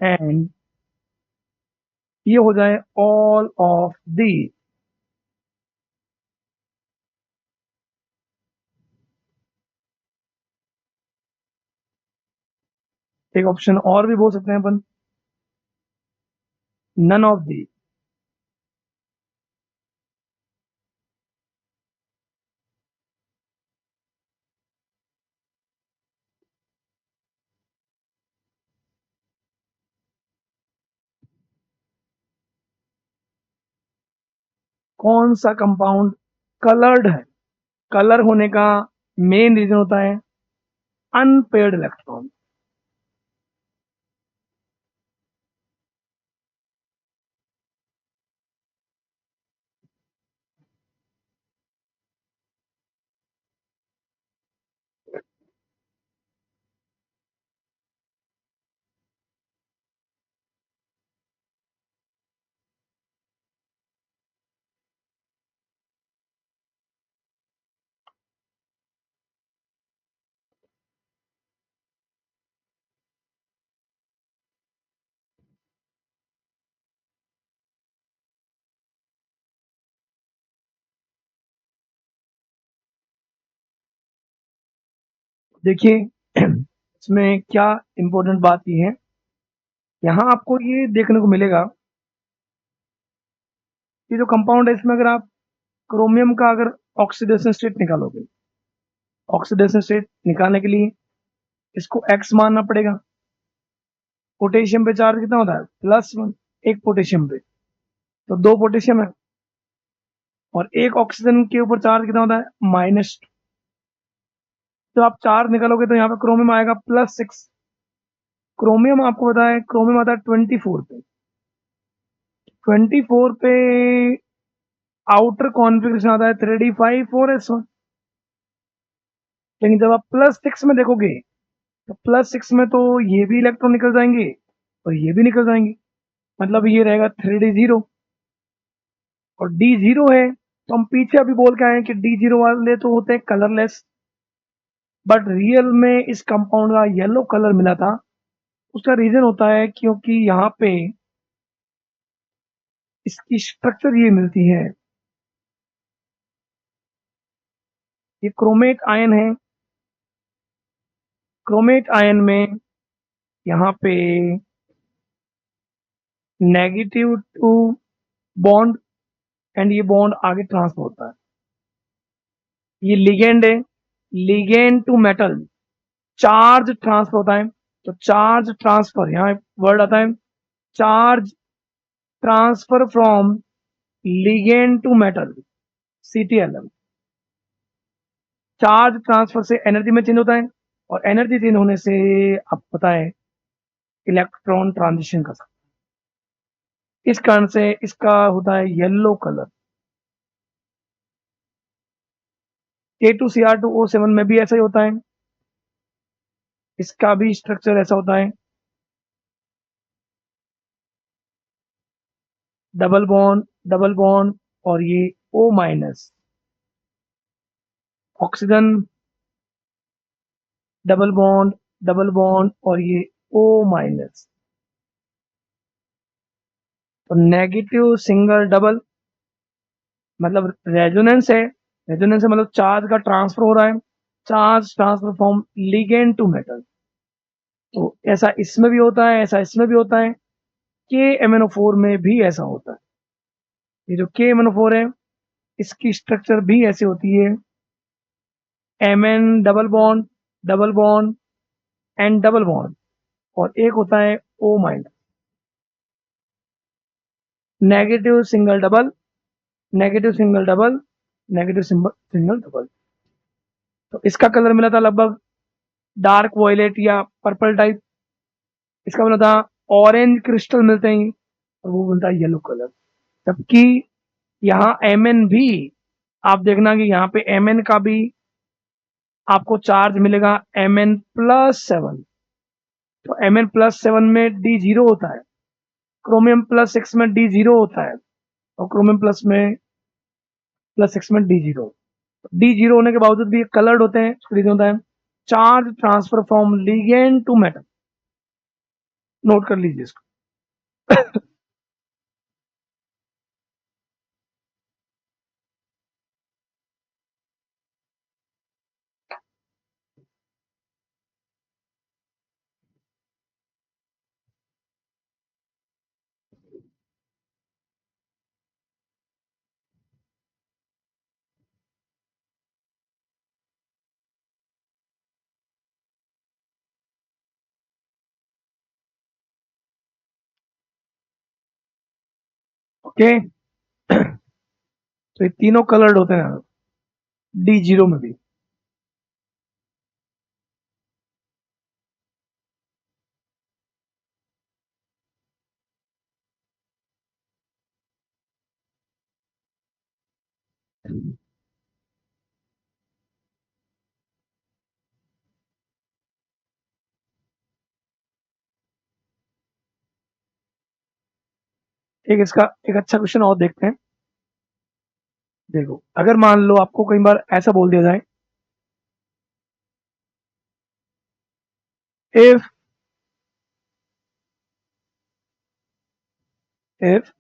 एंड ये हो जाए ऑल ऑफ दी। एक ऑप्शन और भी बोल सकते हैं अपन, नन ऑफ दी। कौन सा कंपाउंड कलर्ड है? कलर होने का मेन रीजन होता है अनपेयर्ड इलेक्ट्रॉन। देखिए इसमें क्या इंपॉर्टेंट बात ये है, यहाँ आपको ये देखने को मिलेगा कि जो कंपाउंड है इसमें अगर आप क्रोमियम का अगर ऑक्सीडेशन स्टेट निकालोगे, ऑक्सीडेशन स्टेट निकालने के लिए इसको एक्स मानना पड़ेगा। पोटेशियम पे चार्ज कितना होता है? +1, एक पोटेशियम पे, तो 2 पोटेशियम है। और एक ऑक्सीजन के ऊपर चार्ज कितना होता है? -2। तो आप चार्ज निकालोगे तो यहाँ पे क्रोमियम आएगा +6। क्रोमियम आपको पता है, क्रोमियम आता है 24 पे। 24 पे आउटर कॉन्फ़िगरेशन आता है 3d5 4s1। लेकिन जब आप +6 में देखोगे तो +6 में तो ये भी इलेक्ट्रॉन निकल जाएंगे और ये भी निकल जाएंगे, मतलब ये रहेगा 3d0 और d0 है। तो हम पीछे अभी बोल के आए हैं कि d0 वाले तो होते हैं कलरलेस, बट रियल में इस कंपाउंड का येलो कलर मिला था। उसका रीजन होता है क्योंकि यहाँ पे इसकी स्ट्रक्चर ये मिलती है, ये क्रोमेट आयन है। क्रोमेट आयन में यहाँ पे नेगेटिव टू बॉन्ड एंड ये बॉन्ड आगे ट्रांसफर होता है। ये लिगेंड है, ligand to metal charge transfer होता है। तो चार्ज ट्रांसफर यहाँ वर्ड आता है, charge transfer from ligand to metal, CTLM। Charge transfer से एनर्जी में चेंज होता है और एनर्जी चेंज होने से आपको पता है इलेक्ट्रॉन ट्रांजिशन कर सकता है। इस कारण से इसका होता है येलो कलर। K2Cr2O7 में भी ऐसा ही होता है, इसका भी स्ट्रक्चर ऐसा होता है, डबल बॉन्ड और ये O-, ऑक्सीजन डबल बॉन्ड और ये O-। तो नेगेटिव सिंगल डबल मतलब रेजोनेंस है, रेजोनेंस है मतलब चार्ज का ट्रांसफर हो रहा है, charge transfer from ligand to metal. तो ऐसा इसमें भी होता है, ऐसा इसमें भी होता है, KMnO4 में भी ऐसा होता है। ये जो KMnO4 है इसकी स्ट्रक्चर भी ऐसी होती है, Mn double bond and double bond और एक होता है O-। Negative single double, negative single double, negative single double. तो इसका कलर मिला था लगभग डार्क वॉयलेट या पर्पल टाइप, इसका मिला था ऑरेंज क्रिस्टल मिलते हैं और वो मिलता है येलो कलर। जबकि यहाँ Mn भी आप देखना कि यहाँ पे Mn का भी आपको चार्ज मिलेगा Mn+7। तो Mn+7 में D0 होता है क्रोमियम +6 में D0 होता है और क्रोमियम +6 में D0। D0 होने के बावजूद भी कलर्ड होते हैं, रीजन होता है charge transfer from ligand to metal. Note कर लीजिए इसको। ओके, तो ये तीनों कलर्ड होते हैं D0 में भी। एक इसका एक अच्छा क्वेश्चन और देखते हैं। देखो, अगर मान लो आपको कई बार ऐसा बोल दिया जाए, if if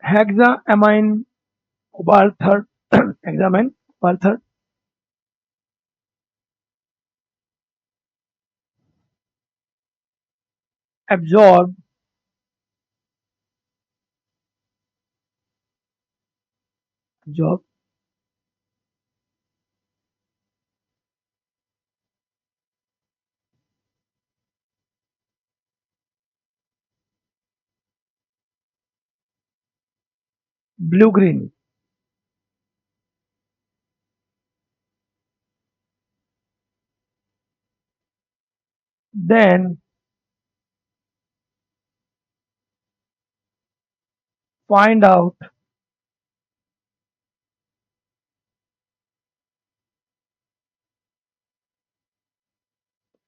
hexammine cobalt third hexammine cobalt third absorb absorb blue green, then find out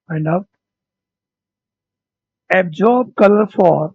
find out absorb color for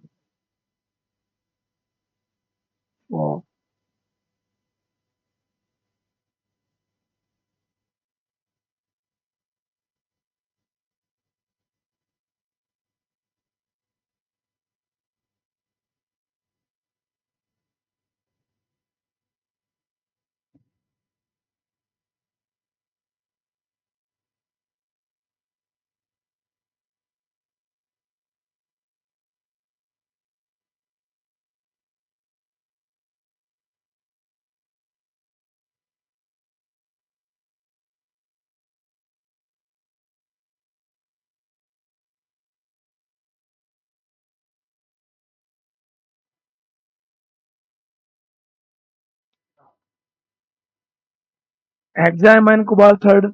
hexammine cobalt third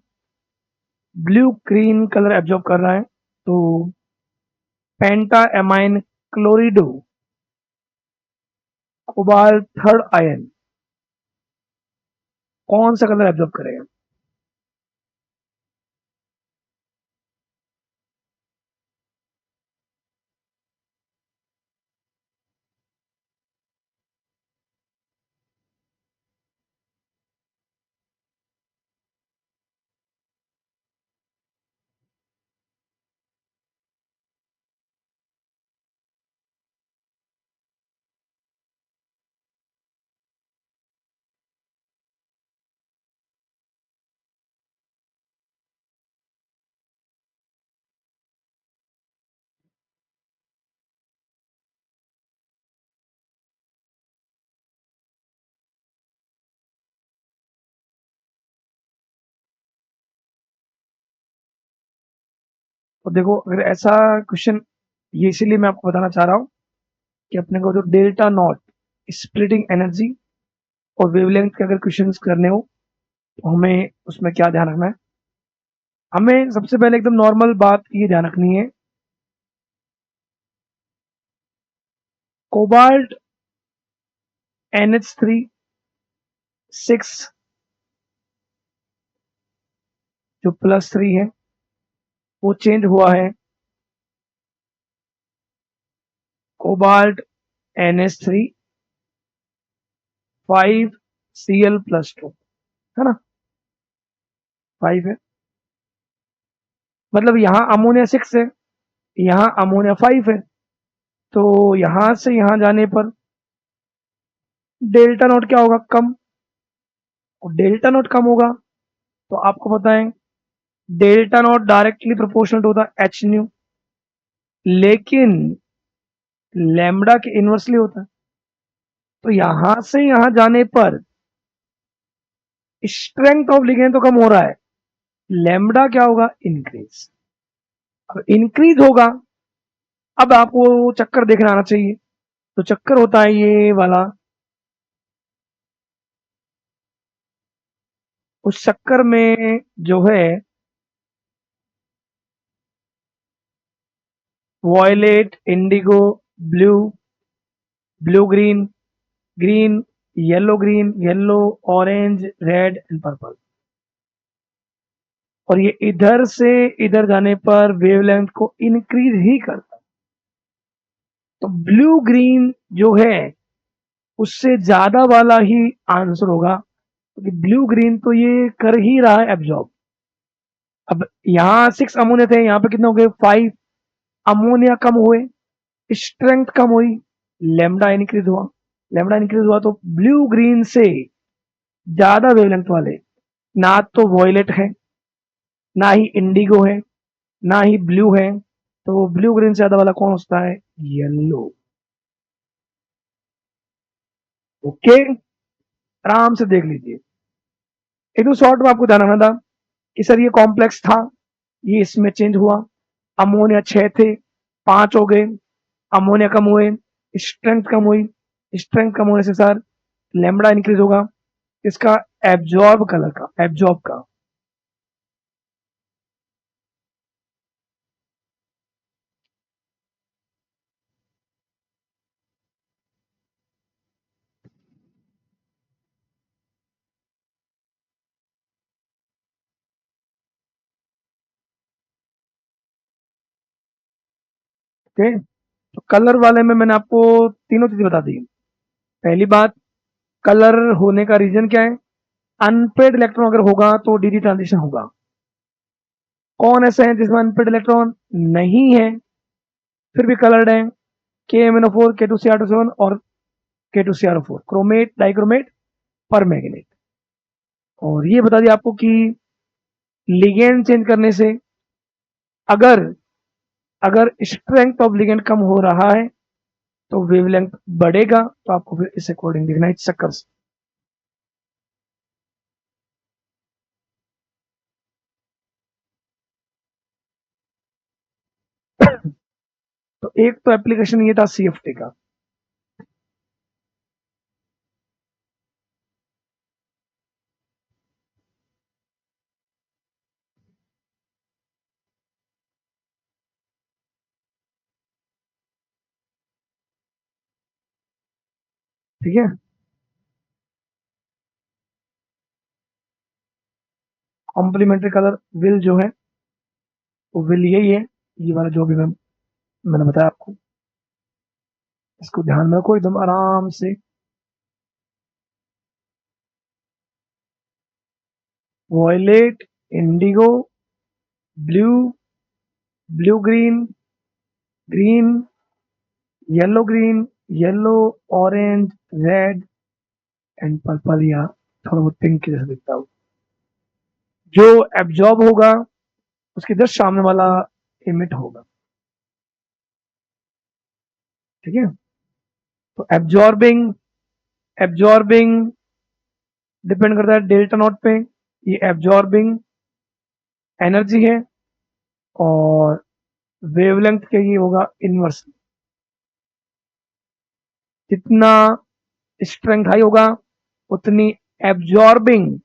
blue green colour absorb कर रहा है, तो penta amine chlorido cobalt third ion कौन सा colour absorb करेगा? तो देखो, अगर ऐसा क्वेश्चन, ये इसीलिए मैं आपको बताना चाह रहा हूँ कि अपने को जो डेल्टा नॉट स्प्लिटिंग एनर्जी और वेवलेंथ के अगर क्वेश्चंस करने हो तो हमें उसमें क्या ध्यान रखना है। हमें सबसे पहले एकदम नॉर्मल बात ये ध्यान रखनी है, कोबाल्ट NH3 6 जो +3 है वो चेंज हुआ है कोबाल्ट NH3 5Cl+2, है ना, 5 है, मतलब यहाँ अमोनिया 6 है, यहाँ अमोनिया 5 है, तो यहां से यहां जाने पर डेल्टा नोट क्या होगा, कम, और डेल्टा नोट कम होगा तो आपको पता है डेल्टा नोट डायरेक्टली प्रोपोर्शनल होता है एच न्यू, लेकिन लैम्बडा के इनवर्सली होता है, तो यहां से यहां जाने पर स्ट्रेंथ ऑफ लिगेंड तो कम हो रहा है, लैम्बडा क्या होगा, इंक्रीज। अब इंक्रीज होगा, अब आपको चक्कर देखना आना चाहिए, तो चक्कर होता है ये वाला, उस चक्कर में जो है violet, indigo, blue, blue green, green, yellow green, yellow, orange, red and purple, और ये इधर से इधर जाने पर वेवलेंथ को इंक्रीज ही करता है। तो ब्लू ग्रीन जो है उससे ज्यादा वाला ही आंसर होगा, क्योंकि ब्लू ग्रीन तो ये कर ही रहा है एब्जॉर्ब। अब यहाँ 6 अमोनिया थे, यहाँ पे कितने हो गए, 5, अमोनिया कम हुए, स्ट्रेंथ कम हुई, लेमडा इंक्रीज हुआ, लेमडा इंक्रीज हुआ तो ब्लू ग्रीन से ज्यादा वेवलेंथ वाले, ना तो वॉयलेट है, ना ही इंडिगो है, ना ही ब्लू है, तो ब्लू ग्रीन से ज्यादा वाला कौन होता है, येलो। ओके, आराम से देख लीजिए। एक तो शॉर्ट में आपको ध्यान रखना था कि सर ये कॉम्प्लेक्स था, ये इसमें चेंज हुआ, अमोनिया 6 थे 5 हो गए, अमोनिया कम हुए, स्ट्रेंथ कम हुई, स्ट्रेंथ कम होने से सर लेमडा इंक्रीज होगा, इसका एब्जॉर्ब कलर का, एब्जॉर्ब का। ओके, तो कलर वाले में मैंने आपको तीनों चीजें बता दी। पहली बात, कलर होने का रीजन क्या है, अनपेड इलेक्ट्रॉन अगर होगा तो डी ट्रांजिशन होगा। कौन ऐसे हैं जिसमें अनपेड इलेक्ट्रॉन नहीं है फिर भी कलर्ड है, KMnO4, K2Cr27 और K2Cr4, क्रोमेट, डाइक्रोमेट, परमैंगनेट। और ये बता दिया आपको कि लिगेंड चेंज करने से अगर अगर स्ट्रेंथ ऑफ लिगेंड कम हो रहा है तो वेवलेंथ बढ़ेगा, तो आपको फिर इस अकॉर्डिंग देखना है चक्कर से। तो एक तो एप्लीकेशन ये था CFT का। ठीक है, कॉम्प्लीमेंट्री कलर विल जो है वो विल यही है, ये वाला जो भी मैंने बताया आपको, इसको ध्यान में रखो एकदम आराम से। Violet, indigo, blue, blue green, green, yellow green, yellow, orange, red and purple, या थोड़ा बहुत पिंक के जैसा दिखता हो, जो एब्जॉर्ब होगा उसके जस्ट सामने वाला इमिट होगा। ठीक है, तो एब्जॉर्बिंग, एब्जॉर्बिंग डिपेंड करता है डेल्टा नॉट पे, ये एब्जॉर्बिंग एनर्जी है, और वेवलेंथ के ये होगा इनवर्स, जितना स्ट्रेंथ हाई होगा उतनी एब्जॉर्बिंग,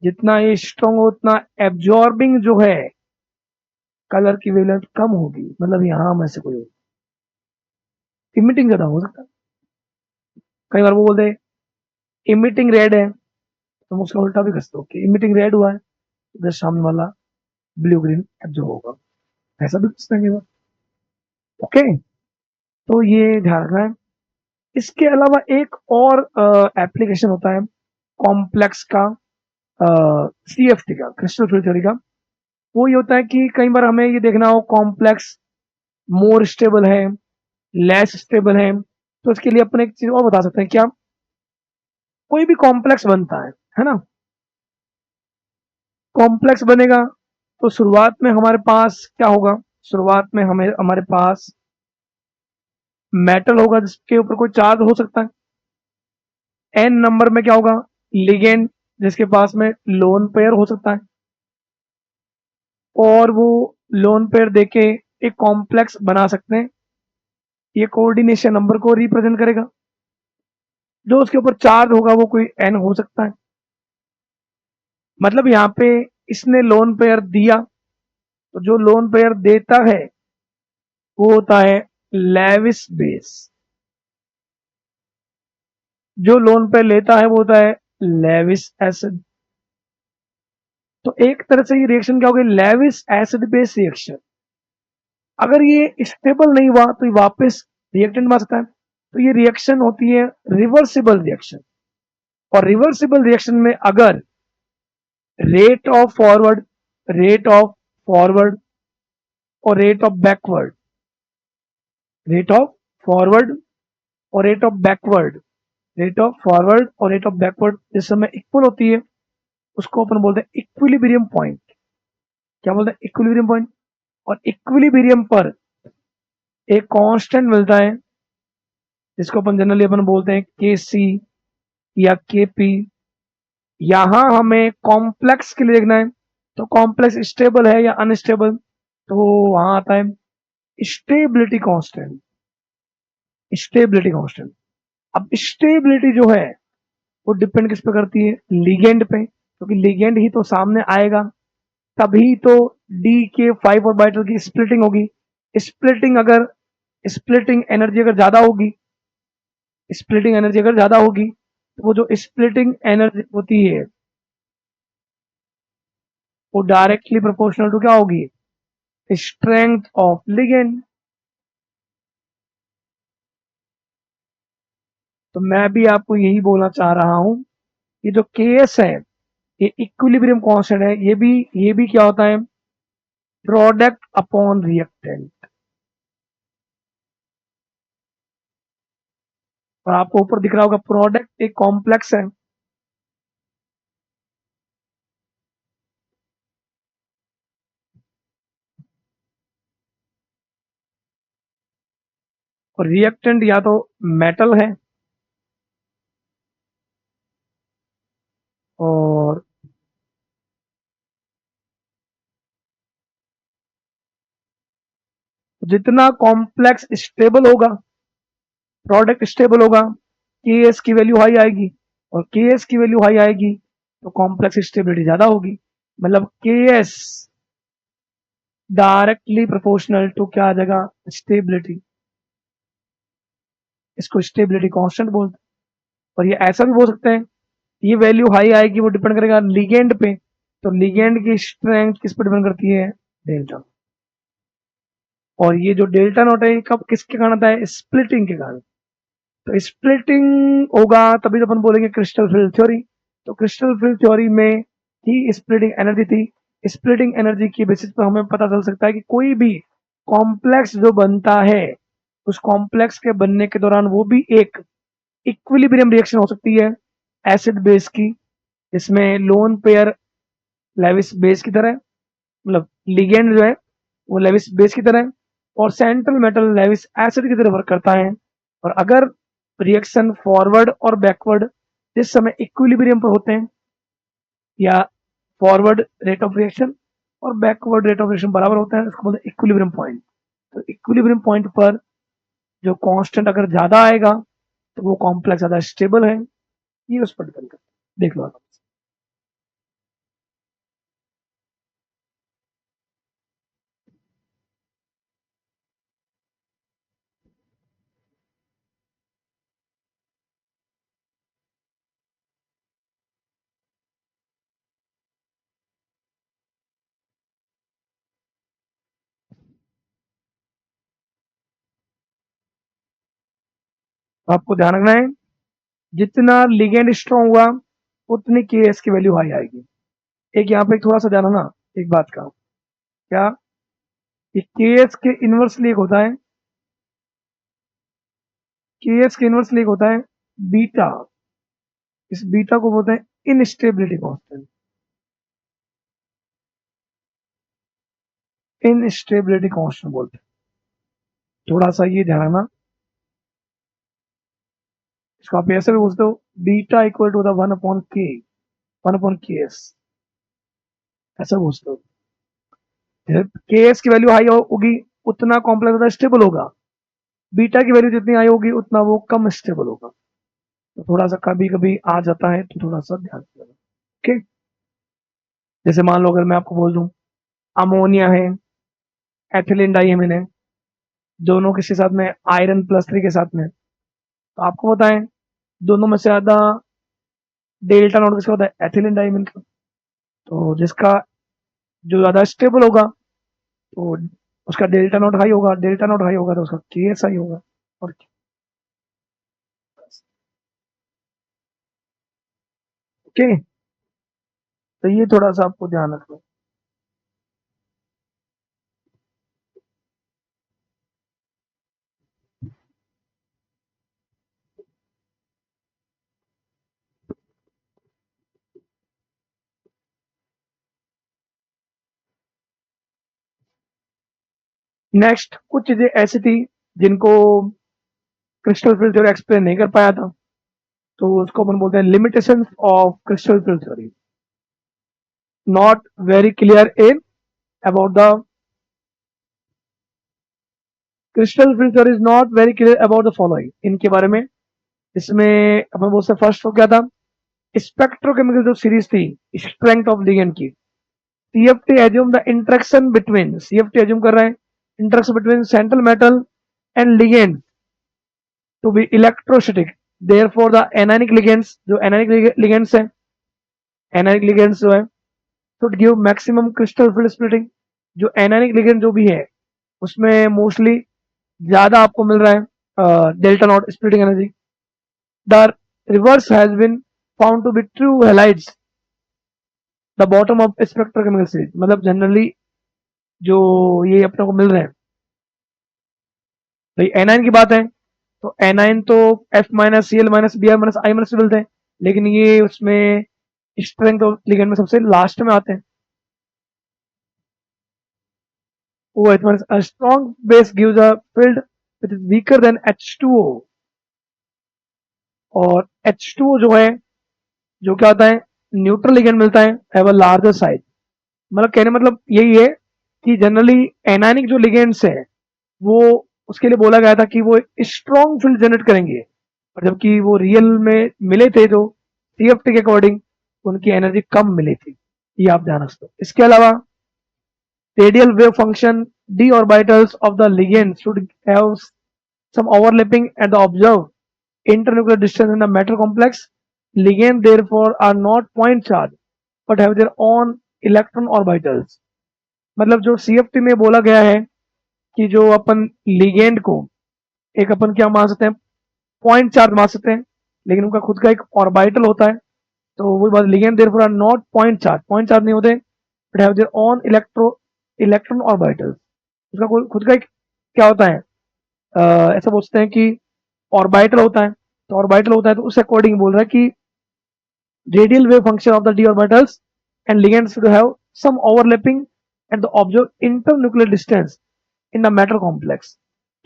जितना ये स्ट्रॉन्ग हो उतना एब्जॉर्बिंग जो है कलर की वेवलेंथ कम होगी, मतलब यहां में से कोई होगी, इमिटिंग ज्यादा हो सकता है। कई बार वो बोलते हैं इमिटिंग रेड है, तो उसका उल्टा भी कर सकते हो कि इमिटिंग रेड हुआ है, तो सामने वाला ब्लू ग्रीन एब्जॉर्ब होगा, ऐसा भी पूछ लेंगे। ओके, तो ये ध्यान रखना है। इसके अलावा एक और एप्लीकेशन होता है कॉम्प्लेक्स का, सीएफटी का, क्रिस्टल फ्लूइड थ्योरी का। वो ये होता है कि कई बार हमें ये देखना हो कॉम्प्लेक्स मोर स्टेबल है, लेस स्टेबल है, तो इसके लिए अपन एक चीज और बता सकते हैं क्या, कोई भी कॉम्प्लेक्स बनता है ना, कॉम्प्लेक्स बनेगा तो शुरुआत में हमारे पास क्या होगा, शुरुआत में हमारे पास मेटल होगा जिसके ऊपर कोई चार्ज हो सकता है। एन नंबर में क्या होगा, लिगेंड जिसके पास में लोन पेयर हो सकता है, और वो लोन पेयर देके एक कॉम्प्लेक्स बना सकते हैं। ये कोऑर्डिनेशन नंबर को रिप्रेजेंट करेगा, जो उसके ऊपर चार्ज होगा वो कोई एन हो सकता है। मतलब यहाँ पे इसने लोन पेयर दिया, तो जो लोन पेयर देता है वो होता है लेविस बेस, जो लोन पेयर लेता है वो होता है लेविस एसिड। तो एक तरह से ये रिएक्शन क्या होगी, लेविस एसिड बेस रिएक्शन। अगर ये स्टेबल नहीं हुआ तो ये वापस रिएक्टेंट बन सकता है। तो ये रिएक्शन होती है रिवर्सिबल रिएक्शन, और रिवर्सिबल रिएक्शन में अगर rate of forward, rate of forward और rate of backward, rate of forward और rate of backward, rate of forward और रेट ऑफ बैकवर्ड जिस समय इक्वल होती है उसको अपन बोलते हैं इक्विलिब्रियम पॉइंट। क्या बोलते हैं, इक्विलिब्रियम पॉइंट। और इक्विलिब्रियम पर एक कांस्टेंट मिलता है जिसको अपन जनरली अपन बोलते हैं के सी या के पी। यहां हमें कॉम्प्लेक्स के लिए देखना है, तो कॉम्प्लेक्स स्टेबल है या अनस्टेबल, तो वहां आता है स्टेबिलिटी कांस्टेंट, स्टेबिलिटी कांस्टेंट। अब स्टेबिलिटी जो है वो डिपेंड किस पे करती है, लिगेंड पे, क्योंकि लिगेंड ही तो सामने आएगा, तभी तो डी के 5 ऑर्बिटल की स्प्लिटिंग होगी। स्प्लिटिंग अगर, स्प्लिटिंग एनर्जी अगर ज्यादा होगी, स्प्लिटिंग एनर्जी अगर ज्यादा होगी, तो वो जो स्प्लिटिंग एनर्जी होती है वो डायरेक्टली प्रोपोर्शनल टू क्या होगी, स्ट्रेंथ ऑफ लिगेंड। तो मैं भी आपको यही बोलना चाह रहा हूं, ये जो केएस है ये इक्विलिब्रियम कांस्टेंट है, ये भी क्या होता है, प्रोडक्ट अपॉन रिएक्टेंट। और आपको ऊपर दिख रहा होगा प्रोडक्ट एक कॉम्प्लेक्स है, और रिएक्टेंट या तो मेटल है, और जितना कॉम्प्लेक्स स्टेबल होगा, प्रोडक्ट स्टेबल होगा, के एस की वैल्यू हाई आएगी, और के एस की वैल्यू हाई आएगी तो कॉम्प्लेक्स स्टेबिलिटी ज्यादा होगी। मतलब के एस डायरेक्टली प्रोपोर्शनल टू क्या आ जाएगा, स्टेबिलिटी। इसको स्टेबिलिटी कांस्टेंट बोलते हैं। और ये ऐसा भी बोल सकते हैं, ये वैल्यू हाई आएगी वो डिपेंड करेगा लिगेंड पे, तो लिगेंड की स्ट्रेंथ किस पर डिपेंड करती है, डेल्टा। और ये जो डेल्टा नोट है ये कब किसके कारण आता है, स्प्लिटिंग के कारण। तो स्प्लिटिंग होगा तभी तो अपन बोलेंगे क्रिस्टल फील्ड थ्योरी। तो क्रिस्टल फील्ड थ्योरी में ही स्प्लिटिंग एनर्जी थी। स्प्लिटिंग एनर्जी की बेसिस पर हमें पता चल सकता है कि कोई भी कॉम्प्लेक्स जो बनता है उस कॉम्प्लेक्स के बनने के दौरान वो भी एक इक्विलिब्रियम रिएक्शन हो सकती है एसिड बेस की, जिसमें लोन पेयर लेविस बेस की तरह, मतलब लिगेंड जो है वो लेविस बेस की तरह है, और सेंट्रल मेटल लेविस एसिड की तरह वर्क करता है। और अगर रिएक्शन फॉरवर्ड और बैकवर्ड जिस समय इक्विलिब्रियम पर होते हैं, या फॉरवर्ड रेट ऑफ रिएक्शन और बैकवर्ड रेट ऑफ रिएक्शन बराबर होता है, उसको बोलते हैं इक्विलिब्रियम पॉइंट। तो इक्विलिब्रियम पॉइंट पर जो कांस्टेंट अगर ज्यादा आएगा तो वो कॉम्प्लेक्स ज्यादा स्टेबल है, ये उस पर डिपेंड करता है। देख लो आप। आपको ध्यान रखना है, जितना लिगेंड स्ट्रॉन्ग हुआ उतनी केएस की वैल्यू हाई आएगी। एक यहाँ पे थोड़ा सा ध्यान रखना एक बात का, क्या कि केएस के इनवर्सली एक होता है, केएस के इनवर्सली एक होता है बीटा। इस बीटा को बोलते हैं इनस्टेबिलिटी कांस्टेंट। इनस्टेबिलिटी कांस्टेंट बोलते हैं, थोड़ा सा ये ध्यान रखना। इसको आप ऐसे भी बोलते हो, beta equal to the 1/k, 1/ks, ऐसा बोलते हो। केएस की वैल्यू हाई होगी उतना कॉम्प्लेक्स ज्यादा स्टेबल होगा, बीटा की वैल्यू जितनी हाई होगी उतना वो कम स्टेबल होगा। तो थोड़ा सा कभी कभी आ जाता है, तो थोड़ा सा ध्यान देना। ओके, जैसे मान लो अगर मैं आपको बोल दूं अमोनिया है, एथिलीन डाइमीन है, दोनों किसके साथ में, आयरन +3 के साथ में, तो आपको पता है दोनों में से ज्यादा डेल्टा नोट किसका होता है, एथिलीन डाइमीन का। तो जिसका जो ज्यादा स्टेबल होगा तो उसका डेल्टा नोट हाई होगा, डेल्टा नोट हाई होगा तो उसका केएस हाई होगा। और ओके, तो ये थोड़ा सा आपको ध्यान रखना। नेक्स्ट कुछ चीजें ऐसी थी जिनको क्रिस्टल फील्ड थ्योरी एक्सप्लेन नहीं कर पाया था, तो उसको अपन बोलते हैं limitations of crystal field theory. Not very clear in about the crystal field theory is not very clear about the following, इनके बारे में। इसमें अपन बोलते हैं फर्स्ट हो क्या था, स्पेक्ट्रोकेमिकल जो सीरीज थी स्ट्रेंथ ऑफ लिगेंड की, CFT assume the interaction between, CFT assume कर रहे हैं interaction between central metal and ligand to be electrostatic, therefore the anionic ligands, जो एनायनिक लिगेंड्स है, एनायनिक लिगेंड्स जो है should give maximum crystal field splitting. जो anionic ligand जो भी है उसमें मोस्टली ज्यादा आपको मिल रहा है delta naught splitting energy. The reverse has been found to be true halides the bottom of spectrochemical series. मतलब जनरली जो ये अपने को मिल रहे हैं, भाई एनाइन की बात है तो एनाइन तो F-Cl-Br-I- मिलते हैं, लेकिन ये उसमें स्ट्रेंथ ऑफ लिगेंड में सबसे लास्ट में आते हैं। वो it means a strong base gives a field which is weaker then H2O। और H2O जो है, जो क्या होता है, न्यूट्रल लिगेंड मिलता है, हैव अ लार्जर साइज। मतलब कहने मतलब यही है कि जनरली एनायनिक जो लिगेंड्स है वो उसके लिए बोला गया था कि वो स्ट्रॉन्ग फील्ड जनरेट करेंगे, और जबकि वो रियल में मिले थे जो सीएफटी के अकॉर्डिंग उनकी एनर्जी कम मिली थी। ये आप ध्यान रखते हो। इसके अलावा radial wave function d orbitals of the ligand should have some overlapping at the observed internuclear distance in the matter complex. Ligand therefore are not point charge but have their own electron orbitals। मतलब जो CFT में बोला गया है कि जो अपन ligand को एक अपन क्या मान सकते हैं, पॉइंट चार्ज मान सकते हैं, लेकिन उनका खुद का एक ऑर्बिटल होता है। तो वो बात, ligand therefore are not point charge नहीं होते, but have their own electron orbitals. उसका खुद का एक क्या होता है, ऐसा बोलते हैं कि ऑर्बिटल होता है। तो ऑर्बिटल होता है तो उस अकॉर्डिंग बोल रहा है कि radial wave function of the d orbitals and ligands should have some overlapping at the observed internuclear distance in the matter complex।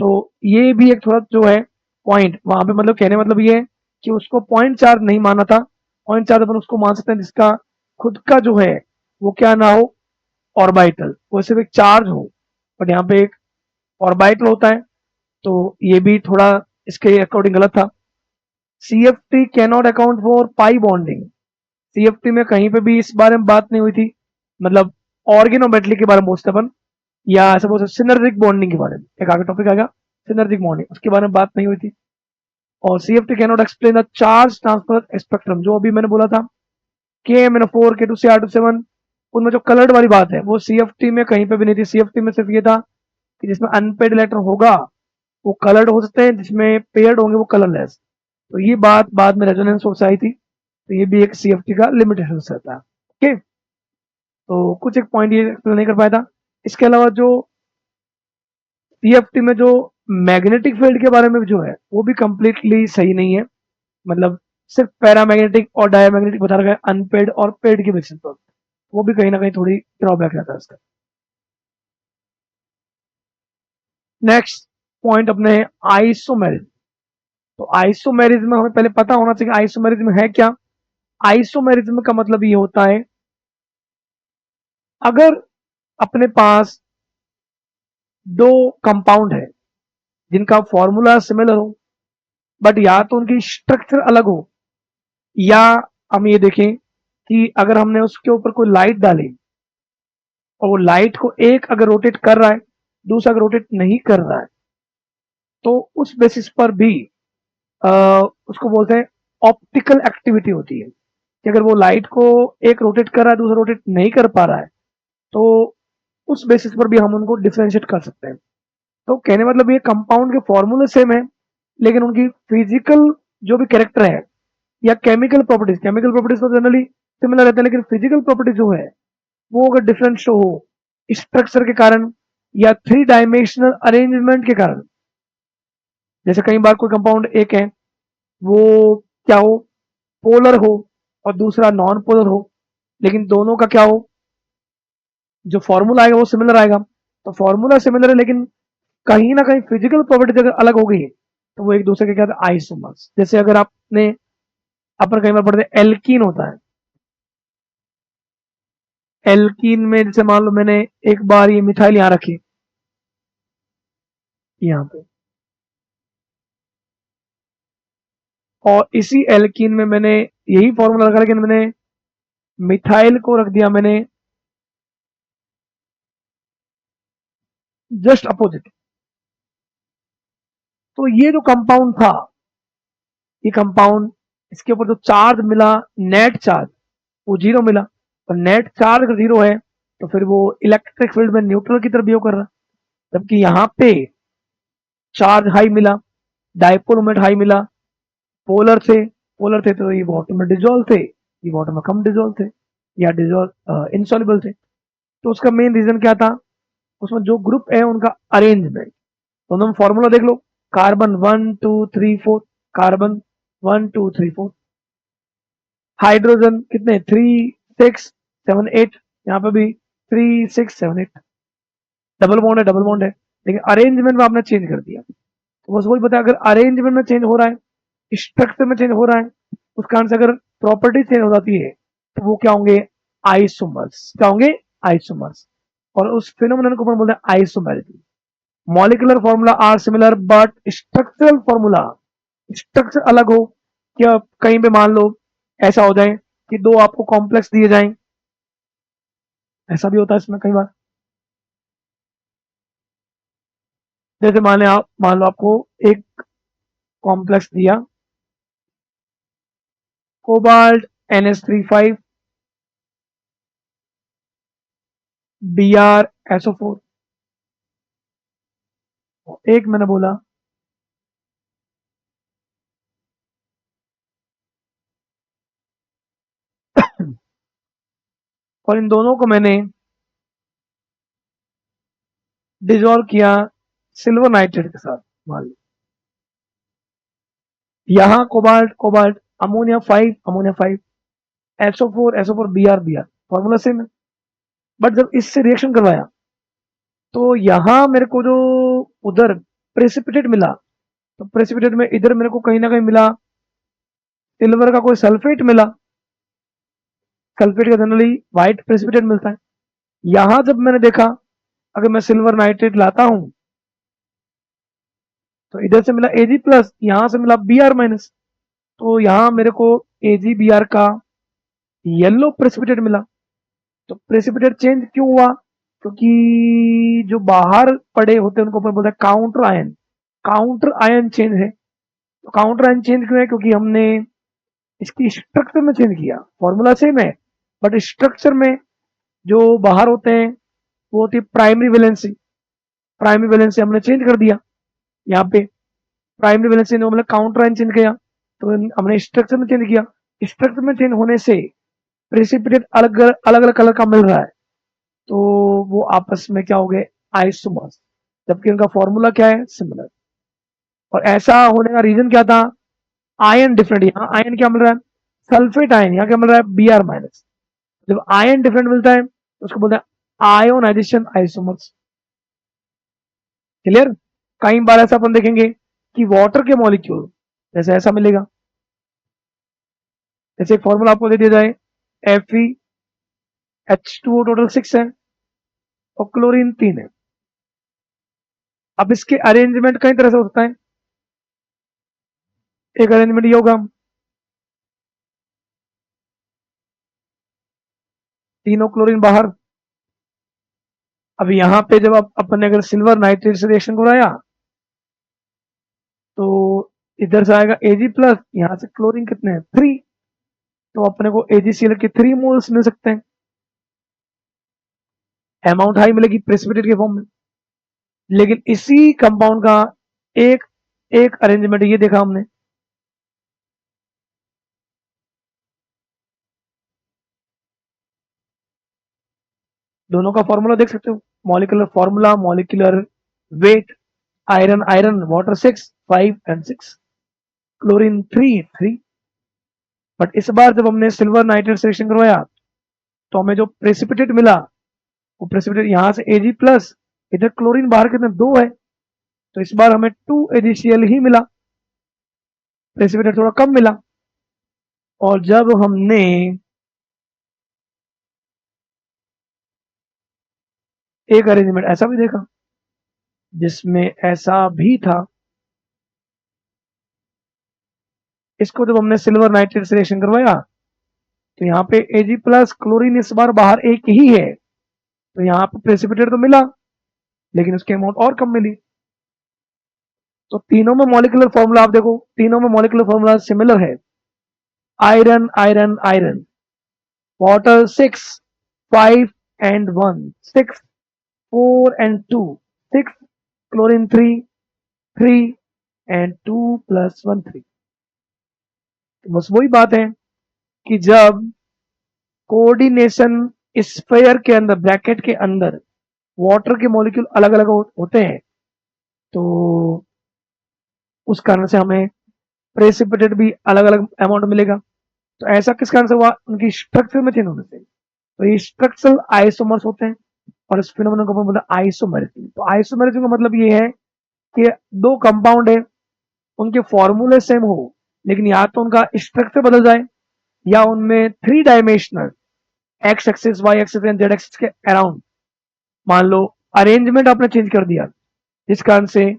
तो ये भी एक थोड़ा जो है पॉइंट वहां पे, मतलब कहने मतलब ये है कि उसको पॉइंट चार्ज नहीं माना था। पॉइंट चार्ज अपन उसको मान सकते हैं जिसका खुद का जो है वो क्या ना हो, ऑर्बिटल, वो सिर्फ एक चार्ज हो, बट यहाँ पे एक ऑर्बिटल होता है। तो ये भी थोड़ा इसके अकॉर्डिंग गलत था। CFT cannot account for pi bonding. CFT में कहीं पे भी इस बारे में बात नहीं हुई थी, मतलब ऑर्गेनोमेटली के बारे में पूछते अपन, या ऐसा बोल सकते सिनर्जिक बॉन्डिंग के बारे में, एक आगे टॉपिक आएगा सिनर्जिक बॉन्डिंग, उसके बारे में बात नहीं हुई थी। और CFT cannot explain the charge transfer spectrum, जो अभी मैंने बोला था KMnO4 K2CR27, उनमें जो कलर्ड वाली बात है वो सीएफटी में कहीं पे भी नहीं थी। सीएफटी में सिर्फ ये था कि जिसमें अनपेड इलेक्ट्रॉन होगा वो कलर्ड हो सकते हैं, जिसमें पेयर्ड होंगे वो कलरलेस। तो ये बात बाद में रेजोनेंस सोर्स आई थी, तो ये भी एक सीएफटी का लिमिटेशन रहता है। ओके, तो कुछ एक पॉइंट ये एक्सप्लेन नहीं कर पाया था। इसके अलावा जो सीएफटी में जो मैग्नेटिक फील्ड के बारे में जो है वो भी कंप्लीटली सही नहीं है, मतलब सिर्फ पैरामैग्नेटिक और डायमैग्नेटिक बता रखा है अनपेड और पेड के बेसिस पर, वो भी कहीं ना कहीं थोड़ी ड्रॉबैक रहता है इसका। नेक्स्ट पॉइंट अपने आइसोमेरिज्म। तो आइसोमेरिज्म हमें पहले पता होना चाहिए आइसोमेरिज्म है क्या। आइसोमेरिज्म का मतलब ये होता है अगर अपने पास दो कंपाउंड है जिनका फॉर्मूला सिमिलर हो, बट या तो उनकी स्ट्रक्चर अलग हो, या हम ये देखें कि अगर हमने उसके ऊपर कोई लाइट डाली और वो लाइट को एक अगर रोटेट कर रहा है, दूसरा अगर रोटेट नहीं कर रहा है, तो उस बेसिस पर भी उसको बोलते हैं ऑप्टिकल एक्टिविटी होती है कि अगर वो लाइट को एक रोटेट कर रहा है, दूसरा रोटेट नहीं कर पा रहा है, तो उस बेसिस पर भी हम उनको डिफरेंशिएट कर सकते हैं। तो कहने मतलब ये कंपाउंड के फॉर्मूले सेम है, लेकिन उनकी फिजिकल जो भी कैरेक्टर है या केमिकल प्रॉपर्टीज तो जनरली सिमिलर रहते हैं, लेकिन फिजिकल प्रॉपर्टी जो है वो अगर डिफरेंट शो हो स्ट्रक्चर के कारण या थ्री डायमेंशनल अरेंजमेंट के कारण, जैसे कई बार कोई कंपाउंड एक है वो क्या हो, पोलर हो और दूसरा नॉन पोलर हो, लेकिन दोनों का क्या हो, जो फॉर्मूला आएगा वो सिमिलर आएगा। तो फॉर्मूला सिमिलर है लेकिन कहीं ना कहीं फिजिकल प्रॉपर्टी अगर अलग हो गई है तो वो एक दूसरे के क्या होता है, आइसोमर्स। जैसे अगर आपने अपन कई बार पढ़ते हैं एल्कीन होता है, एल्कीन में जैसे मान लो मैंने एक बार ये मिथाइल यहां रखी, यहाँ पे, और इसी एल्कीन में मैंने यही फॉर्मूला रखा, लेकिन मैंने मिथाइल को रख दिया मैंने जस्ट अपोजिट। तो ये जो कंपाउंड था, ये कंपाउंड, इसके ऊपर जो चार्ज मिला, नेट चार्ज, वो जीरो मिला। और नेट चार्ज अगर जीरो है तो फिर वो इलेक्ट्रिक फील्ड में न्यूट्रल की तरफ बिहेव कर रहा है, जबकि यहाँ पे चार्ज हाई मिला, डायपोल मोमेंट हाई मिला, पोलर थे तो ये वाटर में डिजोल्व थे, ये वाटर में कम डिजोल्व थे या डिजोल्व इनसॉल्युबल थे। तो उसका मेन रीजन क्या था, उसमें जो ग्रुप है उनका अरेंजमेंट। तो तुम फॉर्मूला देख लो, कार्बन 1 2 3 4, कार्बन 1 2 3 4, हाइड्रोजन कितने 3 6 7 8, यहाँ पे भी 3 6 7 8, डबल बॉन्ड है, लेकिन अरेंजमेंट में आपने चेंज कर दिया। तो बस वही बताया, अगर अरेंजमेंट में चेंज हो रहा है, स्ट्रक्चर में चेंज हो रहा है, उस कारण से अगर प्रॉपर्टी चेंज हो जाती है तो वो क्या होंगे, आइसोमर्स। क्या होंगे, आइसोमर्स। और उस फिनोमेनन को अपन बोलते हैं isomerism. Molecular formula are similar but structural formula, structure अलग हो, क्या कहीं पे मान लो ऐसा हो जाए कि दो आपको कॉम्प्लेक्स दिए जाएं, ऐसा भी होता है इसमें कई बार। जैसे मान लो आपको एक कॉम्प्लेक्स दिया, कोबाल्ट NH3 5 BrSO4, एक मैंने बोला और इन दोनों को मैंने डिजोल्व किया सिल्वर नाइट्रेट के साथ, मान लो यहाँ cobalt cobalt, ammonia 5 SO4 Br formula same है। बट जब इससे रिएक्शन करवाया तो यहाँ मेरे को जो उधर प्रेसिपिटेट मिला, तो प्रेसिपिटेट में इधर मेरे को कहीं ना कहीं मिला सिल्वर का कोई सल्फेट मिला, सल्फेट का जनरली व्हाइट प्रेसिपिटेट मिलता है। यहाँ जब मैंने देखा अगर मैं सिल्वर नाइट्रेट लाता हूं तो इधर से मिला Ag+, यहाँ से मिला Br-, तो यहाँ मेरे को AgBr का येलो प्रेसिपिटेट मिला। तो प्रेसिपिटेट चेंज क्यों हुआ, क्योंकि जो बाहर पड़े होते हैं उनको अपन बोलते हैं counter ion, counter ion change है। तो काउंटर आयन चेंज क्यों है, क्योंकि हमने इसकी स्ट्रक्चर में चेंज किया, फॉर्मूला सेम है बट स्ट्रक्चर में जो बाहर होते हैं वो होती है प्राइमरी वैलेंसी, प्राइमरी वैलेंसी हमने चेंज कर दिया। यहाँ पे प्राइमरी वैलेंस चेंज हो मतलब काउंटर आयन चेंज किया, तो हमने स्ट्रक्चर में चेंज किया। स्ट्रक्चर में चेंज होने से प्रेसिपिटेट अलग अलग अलग कलर का मिल रहा है, तो वो आपस में क्या हो गए, आइसोमर्स, जबकि उनका फॉर्मूला क्या है, सिमिलर। और ऐसा होने का रीजन क्या था, आयन डिफरेंट, यहाँ आयन क्या मिल रहा है, सल्फेट आयन, यहाँ क्या मिल रहा है, Br माइनस। जब आयन डिफरेंट मिलता है तो उसको बोलते हैं आयोनाइजेशन आइसोमर्स। क्लियर। कई बार ऐसा अपन देखेंगे कि वाटर के मॉलिक्यूल जैसे ऐसा मिलेगा, जैसे एक फॉर्मूला आपको दे दिया जाए, FeH2O टोटल 6 है और क्लोरीन 3 है। अब इसके अरेंजमेंट कई तरह से हो सकता है। एक अरेंजमेंट ये होगा, तीनों क्लोरीन बाहर। अब यहाँ पे जब अपन ने अगर सिल्वर नाइट्रेट से रिएक्शन कराया तो इधर से आएगा Ag प्लस, यहाँ से क्लोरीन कितने हैं, 3, तो अपने को AgCl के 3 मोल्स मिल सकते हैं। अमाउंट हाई मिलेगी प्रेसिपिटेट के फॉर्म में। लेकिन इसी कंपाउंड का एक एक अरेंजमेंट ये देखा हमने, दोनों का फॉर्मूला देख सकते हो, molecular formula, molecular weight, iron iron water 6 5 and 6, chlorine 3 3। But इस बार जब हमने सिल्वर नाइट्रेट से रिएक्शन करवाया तो हमें जो प्रेसिपिटेट मिला, वो प्रेसिपिटेट यहाँ से Ag प्लस, इधर क्लोरीन बाहर कितने 2 है, तो इस बार हमें 2AgCl ही मिला, प्रेसिपिटेट थोड़ा कम मिला। और जब हमने एक अरेंजमेंट ऐसा भी देखा जिसमें ऐसा भी था, इसको जब हमने सिल्वर नाइट्रेट से रिएक्शन करवाया तो यहाँ पे Ag प्लस क्लोरीन इस बार बाहर एक ही है, तो यहाँ पे प्रेसिपिटेट तो मिला लेकिन उसकी अमाउंट और कम मिली। तो तीनों में मॉलिकुलर फॉर्मूला आप देखो, तीनों में मॉलिकुलर फॉर्मूला सिमिलर है, iron iron iron, water 6 5 and 1 6 4 and 2 6, chlorine 3 3 and 2 plus 1 3। तो बस वही बात है कि जब कोऑर्डिनेशन स्फीयर के अंदर, ब्रैकेट के अंदर वाटर के मॉलिक्यूल अलग अलग होते हैं, तो उस कारण से हमें प्रेसिपिटेट भी अलग अलग अमाउंट मिलेगा। तो ऐसा किस कारण से हुआ, उनकी स्ट्रक्चर में चेंज होने से। तो ये स्ट्रक्चरल आइसोमर्स होते हैं और इस फिनोमेनन को बोलते हैं आइसोमेरिज्म। तो आइसोमेरिज्म का मतलब ये है कि दो कंपाउंड है, उनके फॉर्मूले सेम हो लेकिन या तो उनका स्ट्रक्चर बदल जाए या उनमें 3 dimensional x axis y axis and z axis के अराउंड मान लो अरेंजमेंट आपने चेंज कर दिया, जिस कारण से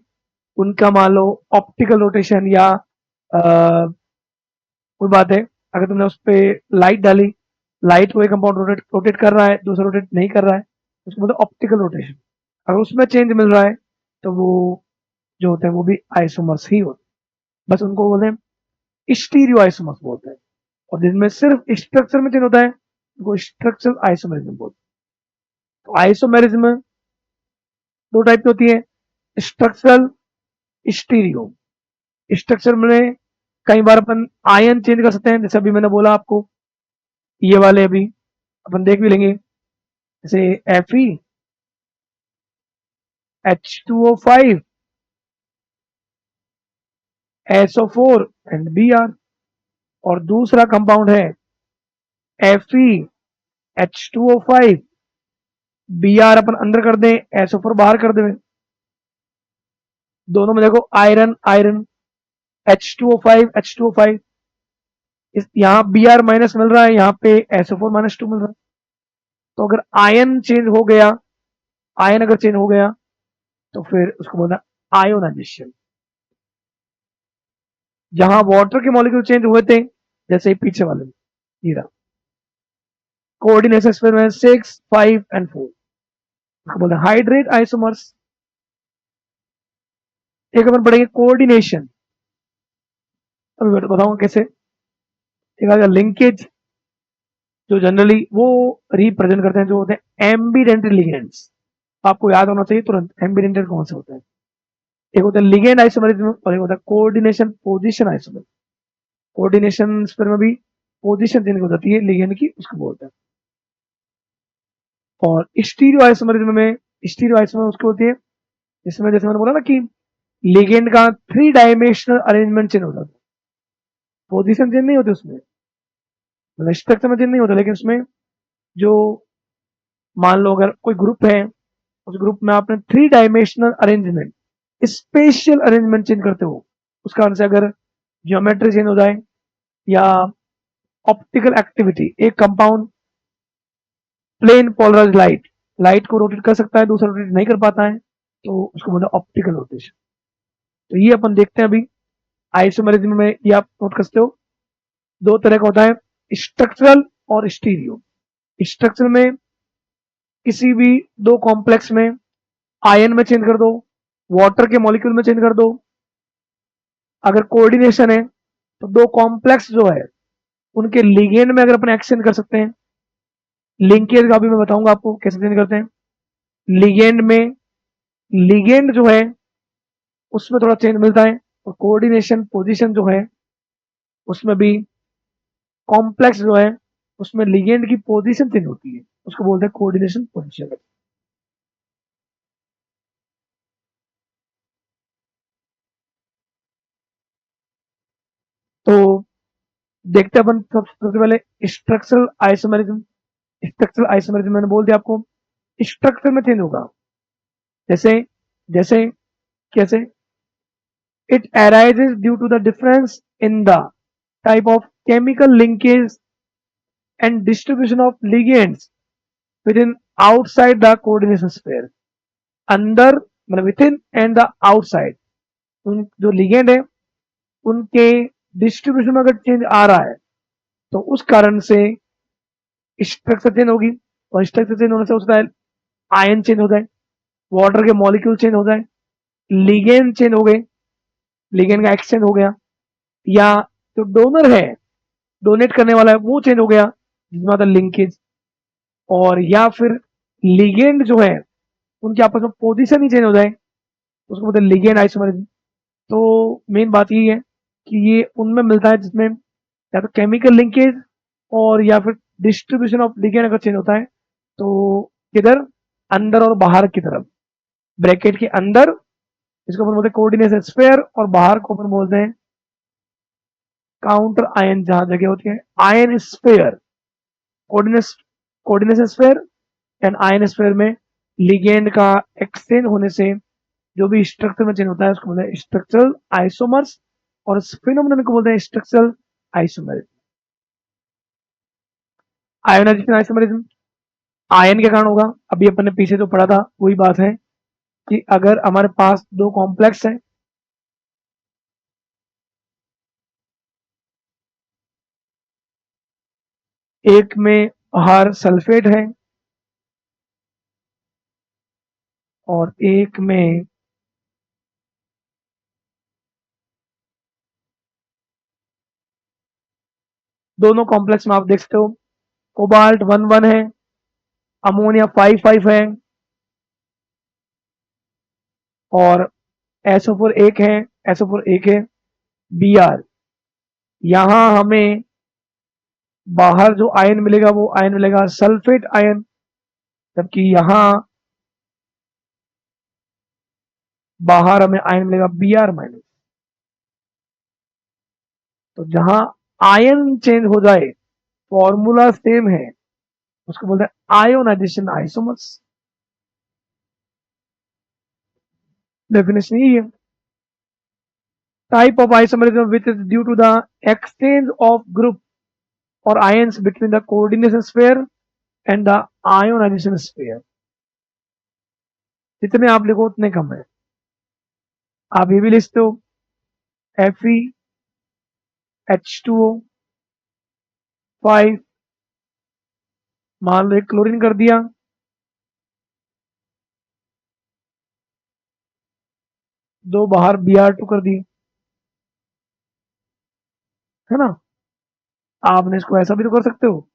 उनका मान लो ऑप्टिकल रोटेशन या कोई बात है, अगर तुमने उस पर लाइट डाली, लाइट को एक कंपाउंड रोटेट कर रहा है, दूसरा रोटेट नहीं कर रहा है, उसको बोलते हैं ऑप्टिकल रोटेशन। अगर उसमें चेंज मिल रहा है तो वो जो होते हैं वो भी आइसोमर्स ही होते हैं, बस उनको बोलते हैं स्टीरियो आइसोमर्स बोलते हैं। और जिनमें सिर्फ स्ट्रक्चर में चेंज होता है उनको स्ट्रक्चरल आइसोमेरिज्म बोलते हैं। तो आइसोमेरिज्म दो टाइप की होती है, स्ट्रक्चरल, स्टीरियो। स्ट्रक्चर में कई बार अपन आयन चेंज कर सकते हैं, जैसे अभी मैंने बोला आपको, ये वाले अभी अपन देख भी लेंगे, जैसे FeH2O5 SO4 एंड Br। और दूसरा कंपाउंड है FeH2O5 Br अपन अंदर कर दें, SO4 बाहर कर दें। दोनों में देखो आयरन आयरन, H2O5 H2O5, यहाँ Br माइनस मिल रहा है, यहाँ पे SO4 माइनस 2 मिल रहा है। तो अगर आयन चेंज हो गया, आयन अगर चेंज हो गया तो फिर उसको बोलना आयोनाइजेशन। जहां वाटर के मॉलिक्यूल चेंज हुए थे, जैसे पीछे वाले में कोऑर्डिनेशन में 6 5 एंड 4, उसको बोलते हैं हाइड्रेट आइसोमर्स। एक अपन पढ़ेंगे कोऑर्डिनेशन, अभी बताऊंगा कैसे। एक आएगा लिंकेज, जो जनरली वो रिप्रेजेंट करते हैं जो होते हैं एम्बिडेंट लिगेंड्स। आपको याद होना चाहिए तुरंत एम्बिडेंट कौन से होते हैं। एक होता है लिगेंड आइसोमरिज्म और एक होता है coordination position isomerism. Coordination sphere में भी पोजीशन चेंज हो जाती है लिगेंड की, उसको बोलते हैं। और स्टीरियो आइसोमरिज्म में, स्टीरियो आइसोमर उसको होती है जिसमें जैसे मैंने बोला ना कि लिगेंड का 3 डायमेंशनल अरेंजमेंट चेंज हो जाता है। पोजीशन चेंज नहीं होती उसमें, मतलब स्ट्रक्चर में चेंज नहीं होता, लेकिन उसमें जो मान लो अगर कोई ग्रुप है, उस ग्रुप में आपने 3 dimensional arrangement, spatial arrangement change करते हो, उस कारण से अगर ज्योमेट्री चेंज हो जाए या ऑप्टिकल एक्टिविटी, एक compound plane polarize light, light को रोटेट कर सकता है, दूसरा रोटेट नहीं कर पाता है, तो उसको बोलते हैं ऑप्टिकल रोटेशन। तो ये अपन देखते हैं अभी आइसोमेरिज्म में, ये आप नोट कर सकते हो, दो तरह का होता है, स्ट्रक्चरल और स्टीरियो। स्ट्रक्चर में किसी भी दो कॉम्प्लेक्स में आयन में चेंज कर दो, वाटर के मॉलिक्यूल में चेंज कर दो। अगर कोऑर्डिनेशन है तो दो कॉम्प्लेक्स जो है उनके लिगेंड में अगर अपन एक्सचेंज कर सकते हैं। लिंकेज का भी मैं बताऊंगा आपको कैसे चेंज करते हैं। लिगेंड में, लिगेंड जो है उसमें थोड़ा चेंज मिलता है, और कोऑर्डिनेशन पोजीशन जो है उसमें भी कॉम्प्लेक्स जो है उसमें लिगेंड की पोजीशन चेंज होती है, उसको बोलते हैं कोऑर्डिनेशन पोजीशन। तो देखते हैं अपन सबसे पहले स्ट्रक्चरल आइसोमेरिज्म। स्ट्रक्चरल आइसोमेरिज्म मैंने बोल दिया आपको, स्ट्रक्चर में चेंज होगा। जैसे जैसे कैसे, it arises due to the difference in the type of chemical linkage and distribution of ligands within outside the coordination sphere। अंदर मतलब with in and the outside, उन जो लिगेंड है उनके डिस्ट्रीब्यूशन में अगर चेंज आ रहा है तो उस कारण से स्ट्रक्चर चेंज होगी, और स्ट्रक्चर चेंज होने से उसका आयन चेंज हो जाए, वाटर के मॉलिक्यूल चेंज हो जाए, लिगेंड चेंज हो गए, लिगेंड का एक्सचेंज हो गया, या जो डोनर है, डोनेट करने वाला है, वो चेंज हो गया जिसमें आता लिंकेज, और या फिर लिगेंड जो है उनके आपस में पोजीशन ही चेंज हो जाए, उसको बोलते हैं लिगेंड आइसोमरिज्म। तो मेन बात यही है कि ये उनमें मिलता है जिसमें या तो केमिकल लिंकेज और या फिर डिस्ट्रीब्यूशन ऑफ लिगेंड अगर चेंज होता है, तो किधर, अंदर और बाहर की तरफ, ब्रैकेट के अंदर इसको अपन बोलते हैं कोऑर्डिनेशन स्फीयर, और बाहर को अपन बोलते हैं काउंटर आयन, जहां जगह होती है ion sphere, coordination sphere and ion sphere में लिगेंड का एक्सचेंज होने से जो भी स्ट्रक्चर में चेंज होता है उसको बोलते हैं स्ट्रक्चरल आइसोमर्स, और इस फिनोमेनन को बोलते हैं structural isomerism. Ionization isomerism, ion के कारण होगा, अभी अपन ने पीछे जो पढ़ा था वही बात है कि अगर हमारे पास दो कॉम्प्लेक्स है, एक में बाहर सल्फेट है और एक में दोनों कॉम्प्लेक्स में आप देख सकते हो कोबाल्ट 1 1 है, अमोनिया 5 5 है, और SO4 एक है, SO4 एक है, Br। यहां हमें बाहर जो आयन मिलेगा वो आयन मिलेगा सल्फेट आयन, जबकि यहां बाहर हमें आयन मिलेगा Br-। तो जहां आयन चेंज हो जाए, फॉर्मूला सेम है, उसको बोलते हैं आयोनाइजेशन आइसोमर्स। डेफिनेशन यही है, type of isomerism which is due to the exchange of group और ions between the coordination sphere and the ionisation sphere. जितने आप लिखो उतने कम है। आप ये भी लिखते हो Fe H2O 5, मान लो एक क्लोरीन कर दिया, दो बाहर Br2 कर दी, है ना। आपने इसको ऐसा भी तो कर सकते हो,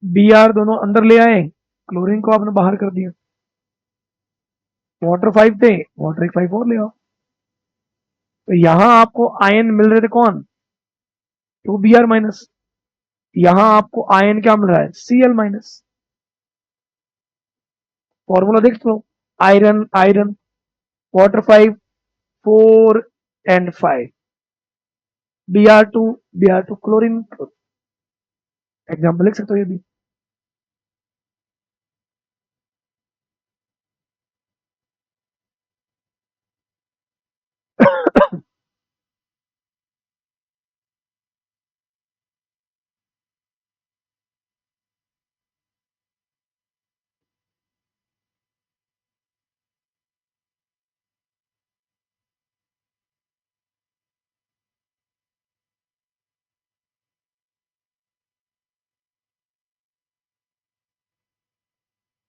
बी आर दोनों अंदर ले आए, क्लोरीन को आपने बाहर कर दिया। वाटर 5 थे, वाटर एक 5 और ले आओ। तो यहां आपको आयन मिल रहे थे कौन, 2Br-। यहां आपको आयन क्या मिल रहा है, Cl-। फॉर्मूला देख लो, iron iron, water 5, 4 and 5, Br2 chlorine. Example लिख सकते हो ये भी।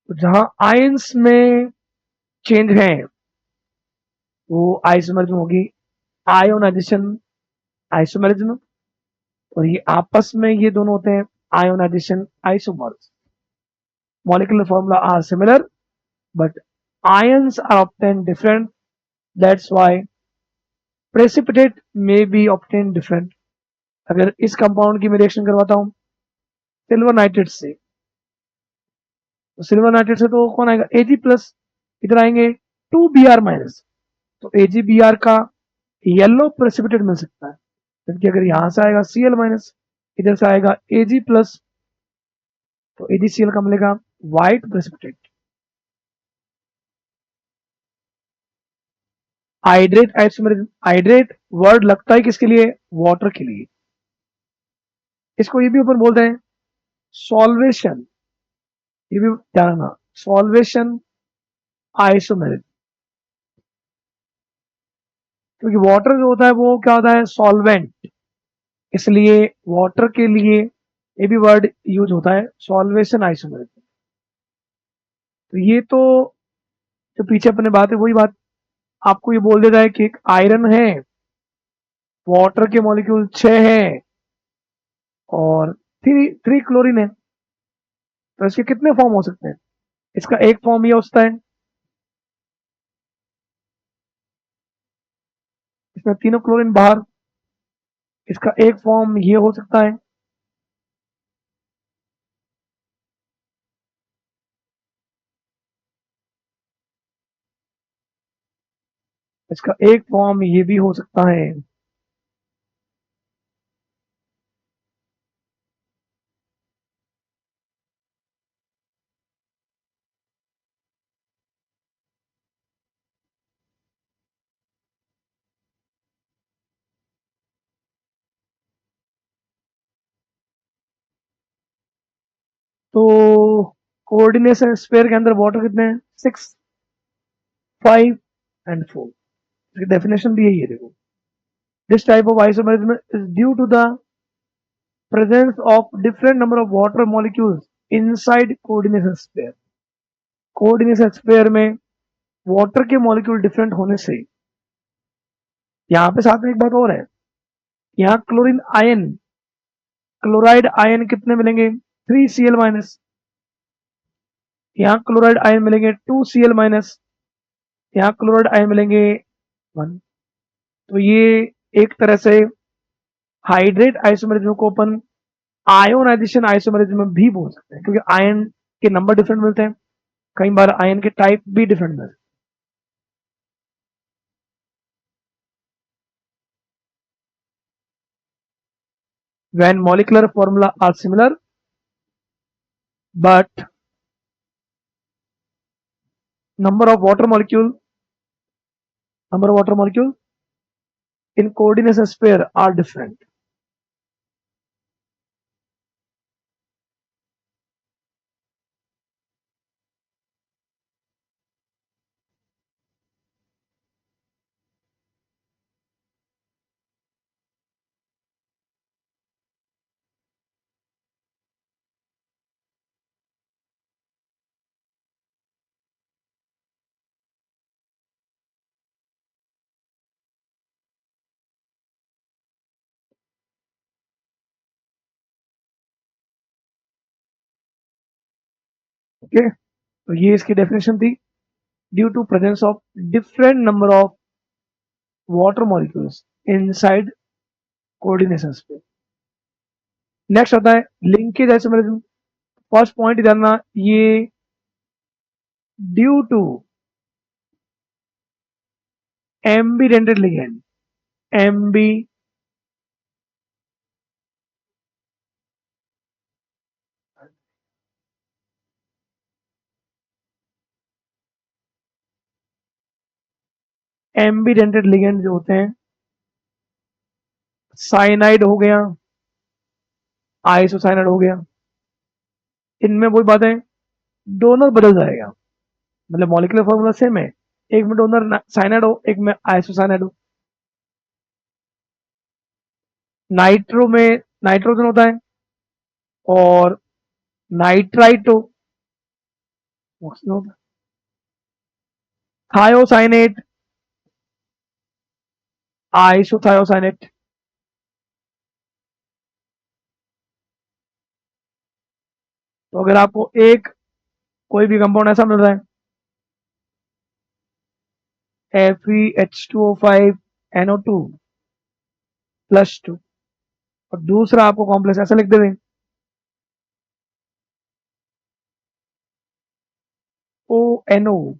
तो जहां आयंस में चेंज है वो आइसोमरिज्म होगी, आयोनाइजेशन आइसोमरिज्म। और ये आपस में ये दोनों होते हैं ionization isomers. molecular formula are similar but ions are often different, that's why precipitate may be obtained different। अगर इस कंपाउंड की मैं रिएक्शन करवाता हूं सिल्वर नाइट्रेट से, तो सिल्वर नाइट्रेट से तो कौन आएगा, Ag+। इधर आएंगे 2Br-। तो AgBr का येलो प्रेसिपिटेट मिल सकता है, जबकि अगर यहां से आएगा Cl-, इधर से आएगा Ag+, तो AgCl का मिलेगा white precipitate. Hydrate isomerism, hydrate word लगता है किसके लिए, वाटर के लिए। इसको ये भी ऊपर बोलते हैं सॉल्वेशन, ये भी ध्यान रखना, सॉल्वेशन आइसोमेरिज्म। क्योंकि वाटर जो होता है वो क्या होता है, सॉल्वेंट, इसलिए वाटर के लिए ये भी वर्ड यूज होता है सॉल्वेशन आइसोमेरिज्म। तो ये तो जो पीछे अपने बात है वही बात आपको ये बोल देता है कि एक आयरन है, वाटर के मॉलिक्यूल 6 है और थ्री क्लोरीन है। तो इसके कितने फॉर्म हो सकते हैं, इसका एक फॉर्म ये हो सकता है, इसमें तीनों क्लोरीन बाहर, इसका एक फॉर्म ये हो सकता है, इसका एक फॉर्म ये भी हो सकता है। तो कोऑर्डिनेशन स्फीयर के अंदर वाटर कितने हैं, 6, 5 एंड 4। इसकी डेफिनेशन भी यही है, देखो, this type of isomerism is due to the presence of different number of water molecules inside coordination sphere. Coordination sphere में वाटर के मॉलिक्यूल डिफरेंट होने से, यहाँ पे साथ में एक बात और है, यहाँ क्लोरीन आयन, क्लोराइड आयन कितने मिलेंगे, 3Cl-। यहाँ क्लोराइड आयन मिलेंगे 2Cl-। यहाँ क्लोराइड आयन मिलेंगे 1। तो ये एक तरह से हाइड्रेट आइसोमेरिज्म को अपन आयोनाइजेशन आइसोमेरिज्म भी बोल सकते हैं, क्योंकि आयन के नंबर डिफरेंट मिलते हैं, कई बार आयन के टाइप भी डिफरेंट मिलते हैं। when molecular formula are similar but number of water molecule number of water molecule in coordination pair are different। Okay, तो ये इसकी डेफिनेशन थी, due to presence of different number of water molecules inside coordination पे। Next आता है linkage isomerism. First point जानना, ये due to ambidentate ligand, ambi ambidentate ligand जो होते हैं, साइनाइड हो गया, आइसोसाइनाइड हो गया, इनमें वही बात है, डोनर बदल जाएगा, मतलब मॉलिक्यूलर फॉर्मूला सेम है, एक में डोनर साइनाइड हो, एक में आइसोसाइनाइड हो। नाइट्रो में नाइट्रोजन होता है और नाइट्राइट हो, ऑक्सीजन होता है। Thiocyanate, isothiocyanate. तो अगर आपको एक कोई भी कंपाउंड ऐसा मिल रहा है, FeH2O5NO2+2, और दूसरा आपको कॉम्प्लेक्स ऐसा लिख दें, ONO,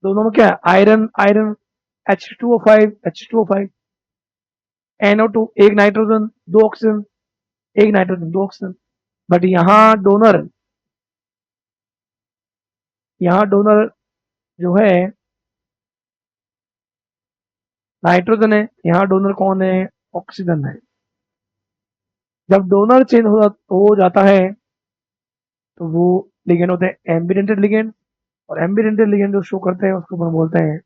दोनों में क्या है, आयरन आयरन, H2O5 NO2, एक नाइट्रोजन दो ऑक्सीजन, एक नाइट्रोजन दो ऑक्सीजन। बट यहाँ डोनर जो है नाइट्रोजन है, यहाँ डोनर कौन है, ऑक्सीजन है। जब डोनर चेंज हो जाता है तो वो लिगेंड होते हैं एम्बिडेंटेड लिगेंड, और एम्बिडेंटेड लिगेंड जो शो करते हैं उसको अपन बोलते हैं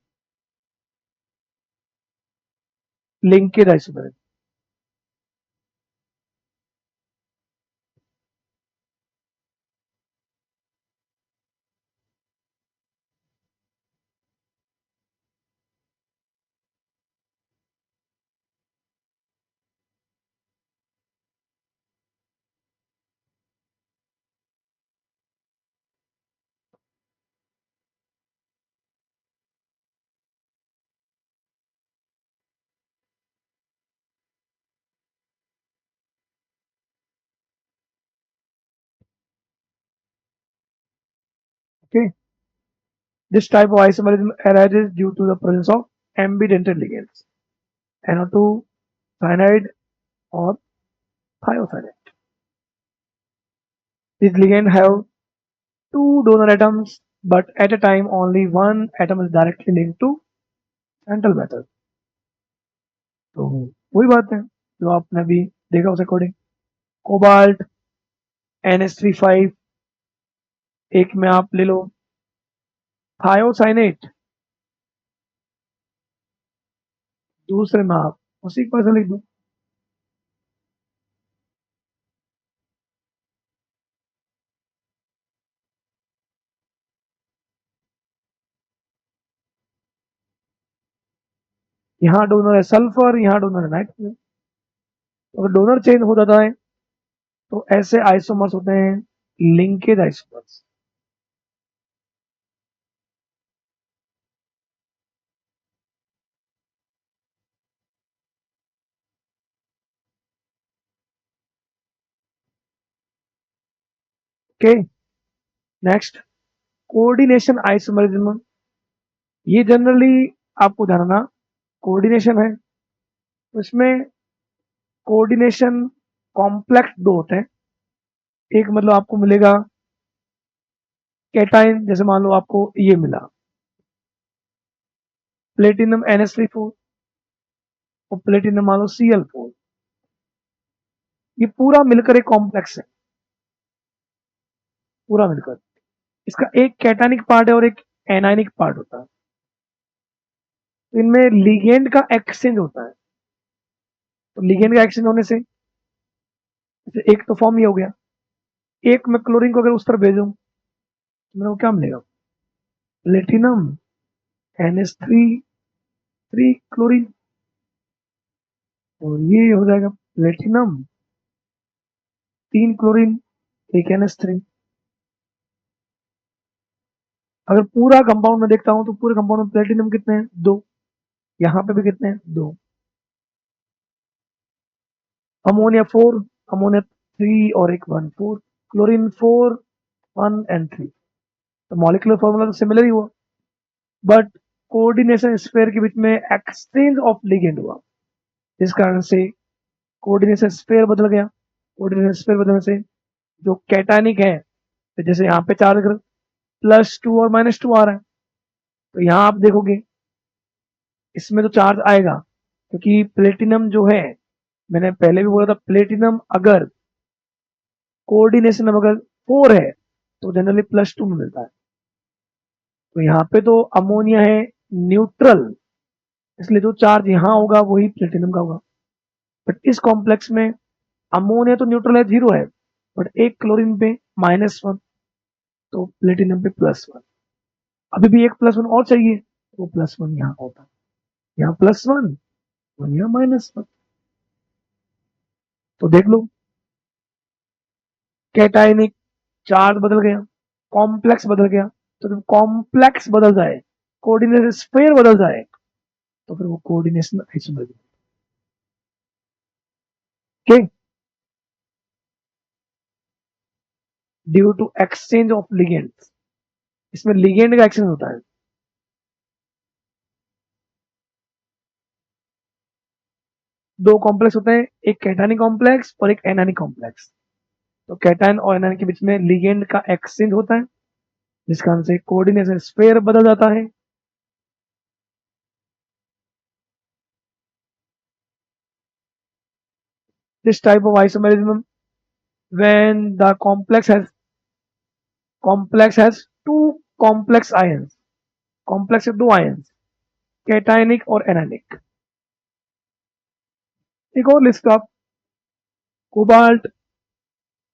linkage isomerism. Okay, this type of isomerism arises due to the presence of ambidentate ligands, NO2 cyanide or thiocyanate. These ligands have two donor atoms, but at a time only one atom is directly linked to central metal. तो वही बात है जो आपने अभी देखा उस according, cobalt NH3 5, एक में आप ले लो थायोसाइनेट, दूसरे में आप उसी को ऐसा लिख दो। यहाँ डोनर है सल्फर, यहाँ डोनर है नाइट्रोजन। अगर डोनर चेंज हो जाता है तो ऐसे आइसोमर्स होते हैं linkage isomers. Okay, next coordination isomerism. ये जनरली आपको जानना, कोऑर्डिनेशन है, तो इसमें कोऑर्डिनेशन कॉम्प्लेक्स दो होते हैं। एक मतलब आपको मिलेगा कैटाइन, जैसे मान लो आपको ये मिला प्लेटिनम NH3 4, और प्लेटिनम मान लो Cl4, ये पूरा मिलकर एक कॉम्प्लेक्स है, पूरा मिलकर। इसका एक कैटानिक पार्ट है और एक एनायनिक पार्ट होता है। तो इनमें लिगेंड का एक्सचेंज होता है, तो लिगेंड का एक्सचेंज होने से एक तो फॉर्म ये हो गया, एक मैं क्लोरीन को अगर उस तरफ भेजूं तो मेरे को क्या मिलेगा, प्लेटिनम NH3 क्लोरीन, और ये हो जाएगा प्लेटिनम 3 क्लोरीन, एक NH3। अगर पूरा कंपाउंड में देखता हूं तो पूरे कंपाउंड में प्लेटिनम कितने हैं? 2। यहां पे भी कितने हैं? 2। अमोनिया 4, अमोनिया 3 और एक 1, 4। Chlorine 4, 1 and 3। तो मॉलिक्यूलर फॉर्मूला तो सिमिलर ही हुआ, बट कोऑर्डिनेशन स्फीयर के बीच में एक्सचेंज ऑफ लिगेंड हुआ, जिस कारण से कोऑर्डिनेशन स्फीयर बदल गया। कोऑर्डिनेशन स्फीयर बदलने से जो कैटानिक है, तो जैसे यहाँ पे चार्ज अगर +2 और -2 आ रहा है, तो यहाँ आप देखोगे इसमें तो चार्ज आएगा, क्योंकि प्लेटिनम जो है, मैंने पहले भी बोला था, प्लेटिनम अगर कोऑर्डिनेशन अगर 4 है तो जनरली +2 में मिलता है। तो यहाँ पे तो अमोनिया है न्यूट्रल, इसलिए जो चार्ज यहाँ होगा वही प्लेटिनम का होगा। बट इस कॉम्प्लेक्स में अमोनिया तो न्यूट्रल है, 0 है, बट एक क्लोरीन पे -1, तो प्लेटिनम पे +1। अभी भी एक +1 और चाहिए, तो +1 यहाँ होता है, यहाँ +1 और यहाँ -1। तो देख लो, कैटायनिक चार्ज बदल गया, कॉम्प्लेक्स बदल गया। तो जब कॉम्प्लेक्स बदल जाए, कोऑर्डिनेशन स्फीयर बदल जाए, तो फिर वो coordination isomer. Okay, due to exchange of ligands. इसमें लिगेंड का एक्सचेंज होता है। दो कॉम्प्लेक्स होते हैं, एक कैटायनिक कॉम्प्लेक्स और एक एनायनिक कॉम्प्लेक्स। तो कैटायन और एनायन के बीच में लिगेंड का एक्सचेंज होता है, जिस कारण से कोऑर्डिनेशन स्फीयर बदल जाता है। This type of isomerism, when the complex has two complex ions, complex है दो ions, कैटायनिक और एनायनिक। एक और लिस्ट आप, कोबाल्ट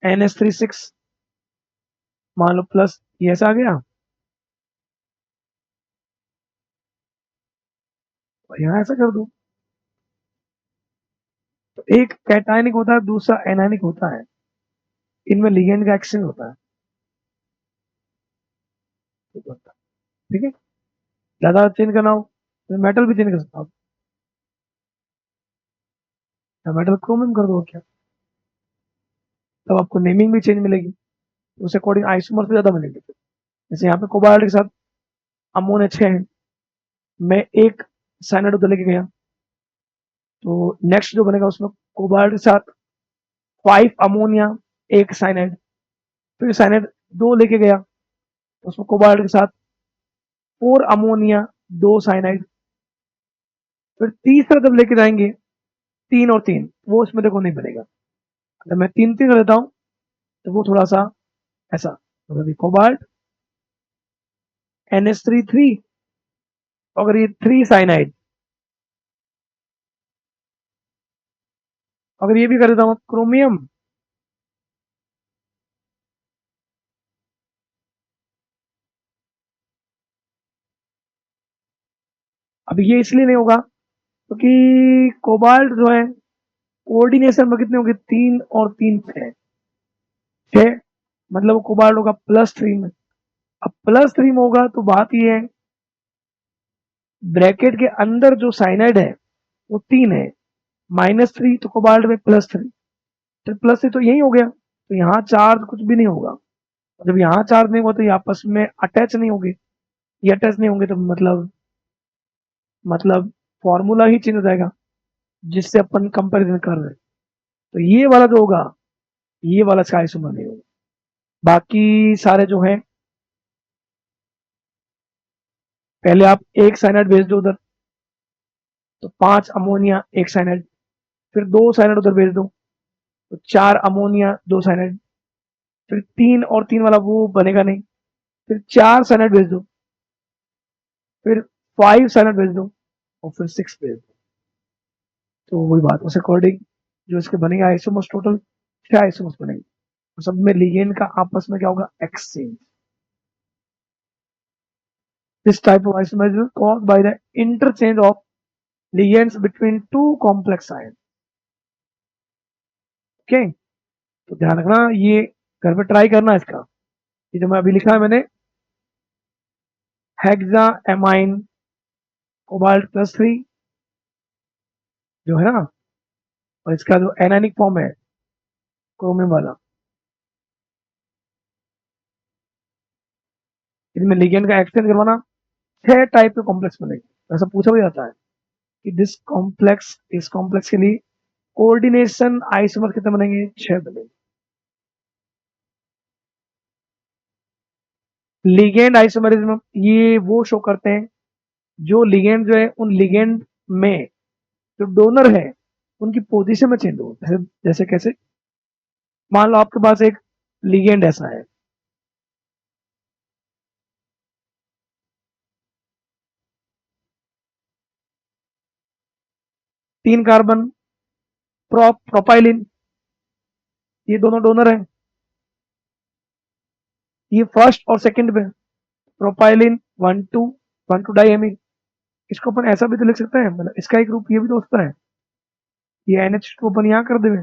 NH36, मान लो प्लस, ये ऐसा आ गया, और यहाँ ऐसा कर दो। तो एक कैटायनिक होता है, दूसरा एनायनिक होता है, इनमें लिगेंड का एक्सचेंज होता है। ठीक है, ज्यादा चेंज करना हो तो मेटल भी चेंज कर सकता हूँ, मेटल क्रोमियम कर दो, क्या तब आपको नेमिंग भी चेंज मिलेगी, उस अकॉर्डिंग आइसोमर से ज्यादा मिलेंगे। जैसे यहाँ पे कोबाल्ट के साथ अमोनिया 6 है, मैं एक साइनाइड उधर लेके गया, तो नेक्स्ट जो बनेगा उसमें कोबाल्ट के साथ 5 अमोनिया, एक साइनाइड, फिर साइनाइड 2 लेके गया, तो उसमें कोबाल्ट के साथ 4 अमोनिया, 2 साइनाइड, फिर तीसरा जब लेके जाएंगे 3 और 3, वो उसमें देखो नहीं बनेगा। अगर मैं 3 लेता हूँ तो वो थोड़ा सा ऐसा, मतलब कोबाल्ट NH3 3, अगर ये 3 साइनाइड, अगर ये भी कर देता हूँ क्रोमियम, अब ये इसलिए नहीं होगा क्योंकि कोबाल्ट जो है कोऑर्डिनेशन में कितने होंगे, 3 और 3 6, 6, मतलब वो कोबाल्ट होगा +3 में। अब +3 में होगा तो बात ये है, ब्रैकेट के अंदर जो साइनाइड है वो 3 है, -3, तो कोबाल्ट में +3, तो +3 तो यही हो गया, तो यहाँ चार्ज कुछ भी नहीं होगा। जब यहाँ चार्ज नहीं होगा तो ये आपस में अटैच नहीं होंगे, ये अटैच नहीं होंगे, तो मतलब फॉर्मूला ही चेंज हो जाएगा जिससे अपन कंपैरिजन कर रहे हैं। तो ये वाला जो होगा, ये वाला इसका आइसोमर नहीं होगा। बाकी सारे जो हैं, पहले आप एक साइनाइड भेज दो उधर, तो 5 अमोनिया, एक साइनाइड, फिर 2 साइनाइड उधर भेज दो, तो 4 अमोनिया, 2 साइनाइड, फिर 3 और 3 वाला वो बनेगा नहीं, फिर 4 साइनाइड भेज दो, फिर 5 साइनाइड भेज दो, और फिर 6 भेज दो। तो वही बात, उस अकॉर्डिंग जो इसके बनेगा आइसोमर्स, टोटल 6 आइसोमर्स बनेंगे, तो सब में लिगेंड का आपस में क्या होगा, exchange. This type of isomerism is caused by the interchange of ligands between two complex ions. Okay, तो ध्यान रखना, ये घर पे ट्राई करना इसका। ये जो मैं अभी लिखा है मैंने, हेक्सा एमाइन कोबाल्ट +3 जो है ना, और इसका जो एनायनिक फॉर्म है क्रोमियम वाला, इसमें लिगेंड का एक्सचेंज करवाना, 6 टाइप के कॉम्प्लेक्स बनेंगे। ऐसा पूछा भी जाता है कि दिस कॉम्प्लेक्स, इस कॉम्प्लेक्स के लिए कोऑर्डिनेशन आइसोमर कितने बनेंगे, 6 बनेंगे। लिगेंड आइसोमरिज्म ये वो शो करते हैं जो लिगेंड जो है उन लिगेंड में जो डोनर है उनकी पोजीशन में चेंज हो। जैसे जैसे कैसे, मान लो आपके पास एक लिगेंड ऐसा है, तीन कार्बन, प्रोपाइलिन, ये दोनों डोनर है, ये फर्स्ट और सेकंड पे प्रोपाइलिन 1,2 डाइएमीन। इसको अपन ऐसा भी तो लिख सकते हैं, मतलब इसका एक रूप ये भी तो होता है, ये NH2 अपन यहाँ कर देंगे,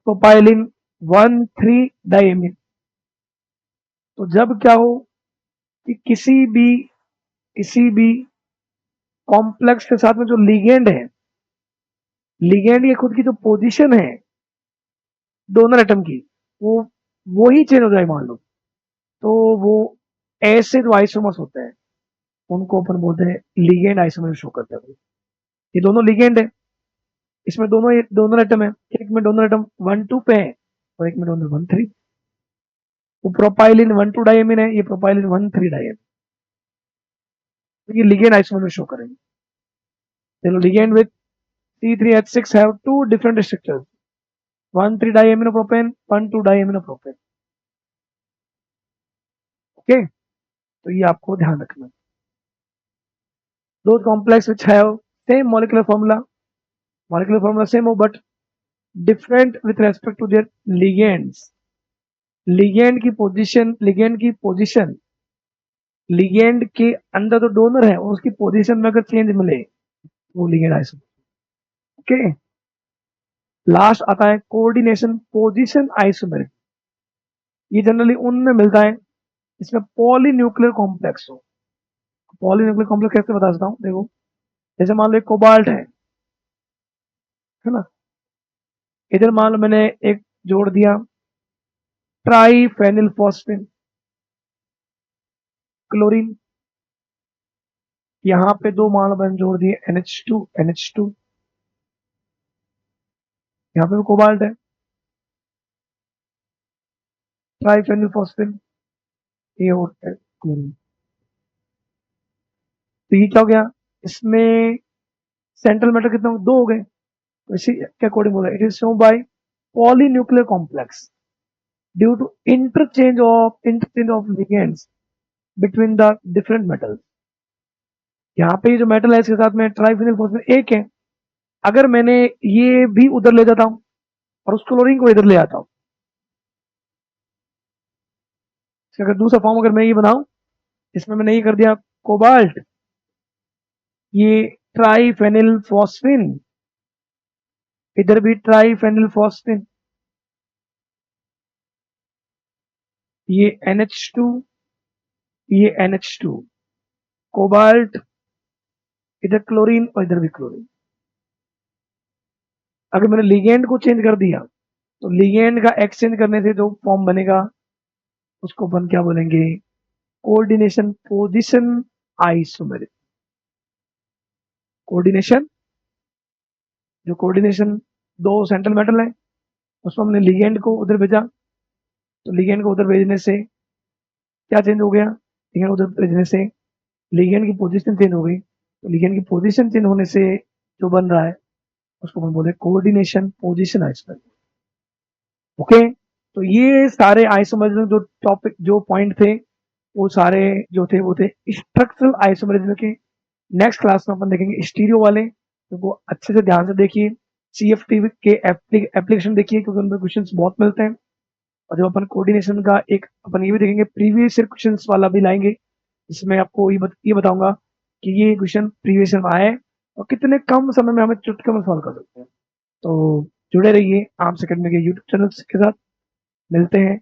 प्रोपाइलिन 1,3 डाइएमीन। तो जब क्या हो कि किसी भी कॉम्प्लेक्स के साथ में जो लिगेंड है, लिगेंड की खुद की जो पोजीशन है डोनर एटम की, वो वो ही चेंज हो जाए मान लो, तो वो ऐसे जो आइसोमर्स होते हैं उनको अपन बोलते हैं लिगेंड आइसोमर शो करते हैं। ये दोनों लिगेंड है, इसमें दोनों डोनर एटम है, एक में डोनर एटम 1,2 पे है और एक में डोनर 1,3। वो प्रोपाइलिन 1,2 डाइएमीन है, ये प्रोपाइलिन 1,3 डाइएमीन। तो ये लिगेंड आइसोमर शो करेंगे। चलो, ligand with C3H6 have two different structures, 1,3 diaminopropane, 1,2 diaminopropane। Okay, तो ये आपको ध्यान रखना। Those complex which have same molecular formula same हो but different with respect to their ligands। Ligand की पोजीशन लिगेंड के अंदर जो डोनर है उसकी पोजीशन में अगर चेंज मिले वो लिगेंड आइसोमर। ओके, लास्ट आता है कोऑर्डिनेशन पोजीशन आइसोमर। ये जनरली उनमें मिलता है इसमें पॉलीन्यूक्लियर कॉम्प्लेक्स हो। पॉलीन्यूक्लियर कॉम्प्लेक्स कैसे बता सकता हूँ, देखो जैसे मान लो एक कोबाल्ट है ना, इधर मान लो मैंने एक जोड़ दिया ट्राई फेनिल फॉस्फेन क्लोरीन, यहाँ पे दो मान लो मैंने जोड़ दिए NH2, यहाँ पे भी कोबाल्ट है, ट्राई फेनिल फॉस्फेन, ये होता है क्लोरीन। तो ये क्या हो गया, इसमें सेंट्रल मैटर कितना हो, 2 हो गए। तो इसी के अकॉर्डिंग बोला it is show by polynuclear complex due to interchange of ligands between the different metals. यहाँ पे जो मेटल है इसके साथ में ट्राइफिनिल फॉस्फेट एक है, अगर मैंने ये भी उधर ले जाता हूँ और उस क्लोरीन को इधर ले आता हूँ, अगर दूसरा फॉर्म अगर मैं ये बनाऊं, इसमें मैंने ये कर दिया कोबाल्ट, ये ट्राइफेनिल फॉस्फिन, इधर भी ट्राइफेनिल फॉस्फिन, ये NH2, ये NH2, कोबाल्ट, इधर क्लोरीन और इधर भी क्लोरीन। अगर मैंने लिगेंड को चेंज कर दिया तो लिगेंड का एक्सचेंज करने से जो फॉर्म बनेगा उसको अपन क्या बोलेंगे, कोऑर्डिनेशन पोजीशन आइसोमेरिक। कोऑर्डिनेशन, जो कोऑर्डिनेशन दो सेंट्रल मेटल है उसमें हमने लिगेंड को उधर भेजा, तो लिगेंड को उधर भेजने से क्या चेंज हो गया, लिगेंड उधर भेजने से लिगेंड की पोजीशन चेंज हो गई, तो लिगेंड की पोजीशन चेंज होने से जो बन रहा है उसको हम बोले कोऑर्डिनेशन पोजीशन आइसोमेरिक। ओके, तो ये सारे आइसोमेरिज्म जो टॉपिक जो पॉइंट थे वो सारे जो थे वो थे स्ट्रक्चरल आइसोमेरिज्म के। नेक्स्ट क्लास में अपन देखेंगे स्टीरियो वाले, तो वो अच्छे से ध्यान से देखिए, CFT के एप्लीकेशन देखिए क्योंकि उनमें क्वेश्चंस बहुत मिलते हैं। और जब अपन कोऑर्डिनेशन का एक अपन ये भी देखेंगे प्रीवियस ईयर क्वेश्चंस वाला भी लाएंगे, इसमें आपको ये बताऊंगा कि ये क्वेश्चन प्रीवियस ईयर में आए और कितने कम समय में हमें चुटकी में सॉल्व कर सकते हैं। तो जुड़े रहिए आर्म्स एकेडमी के यूट्यूब चैनल के साथ। मिलते हैं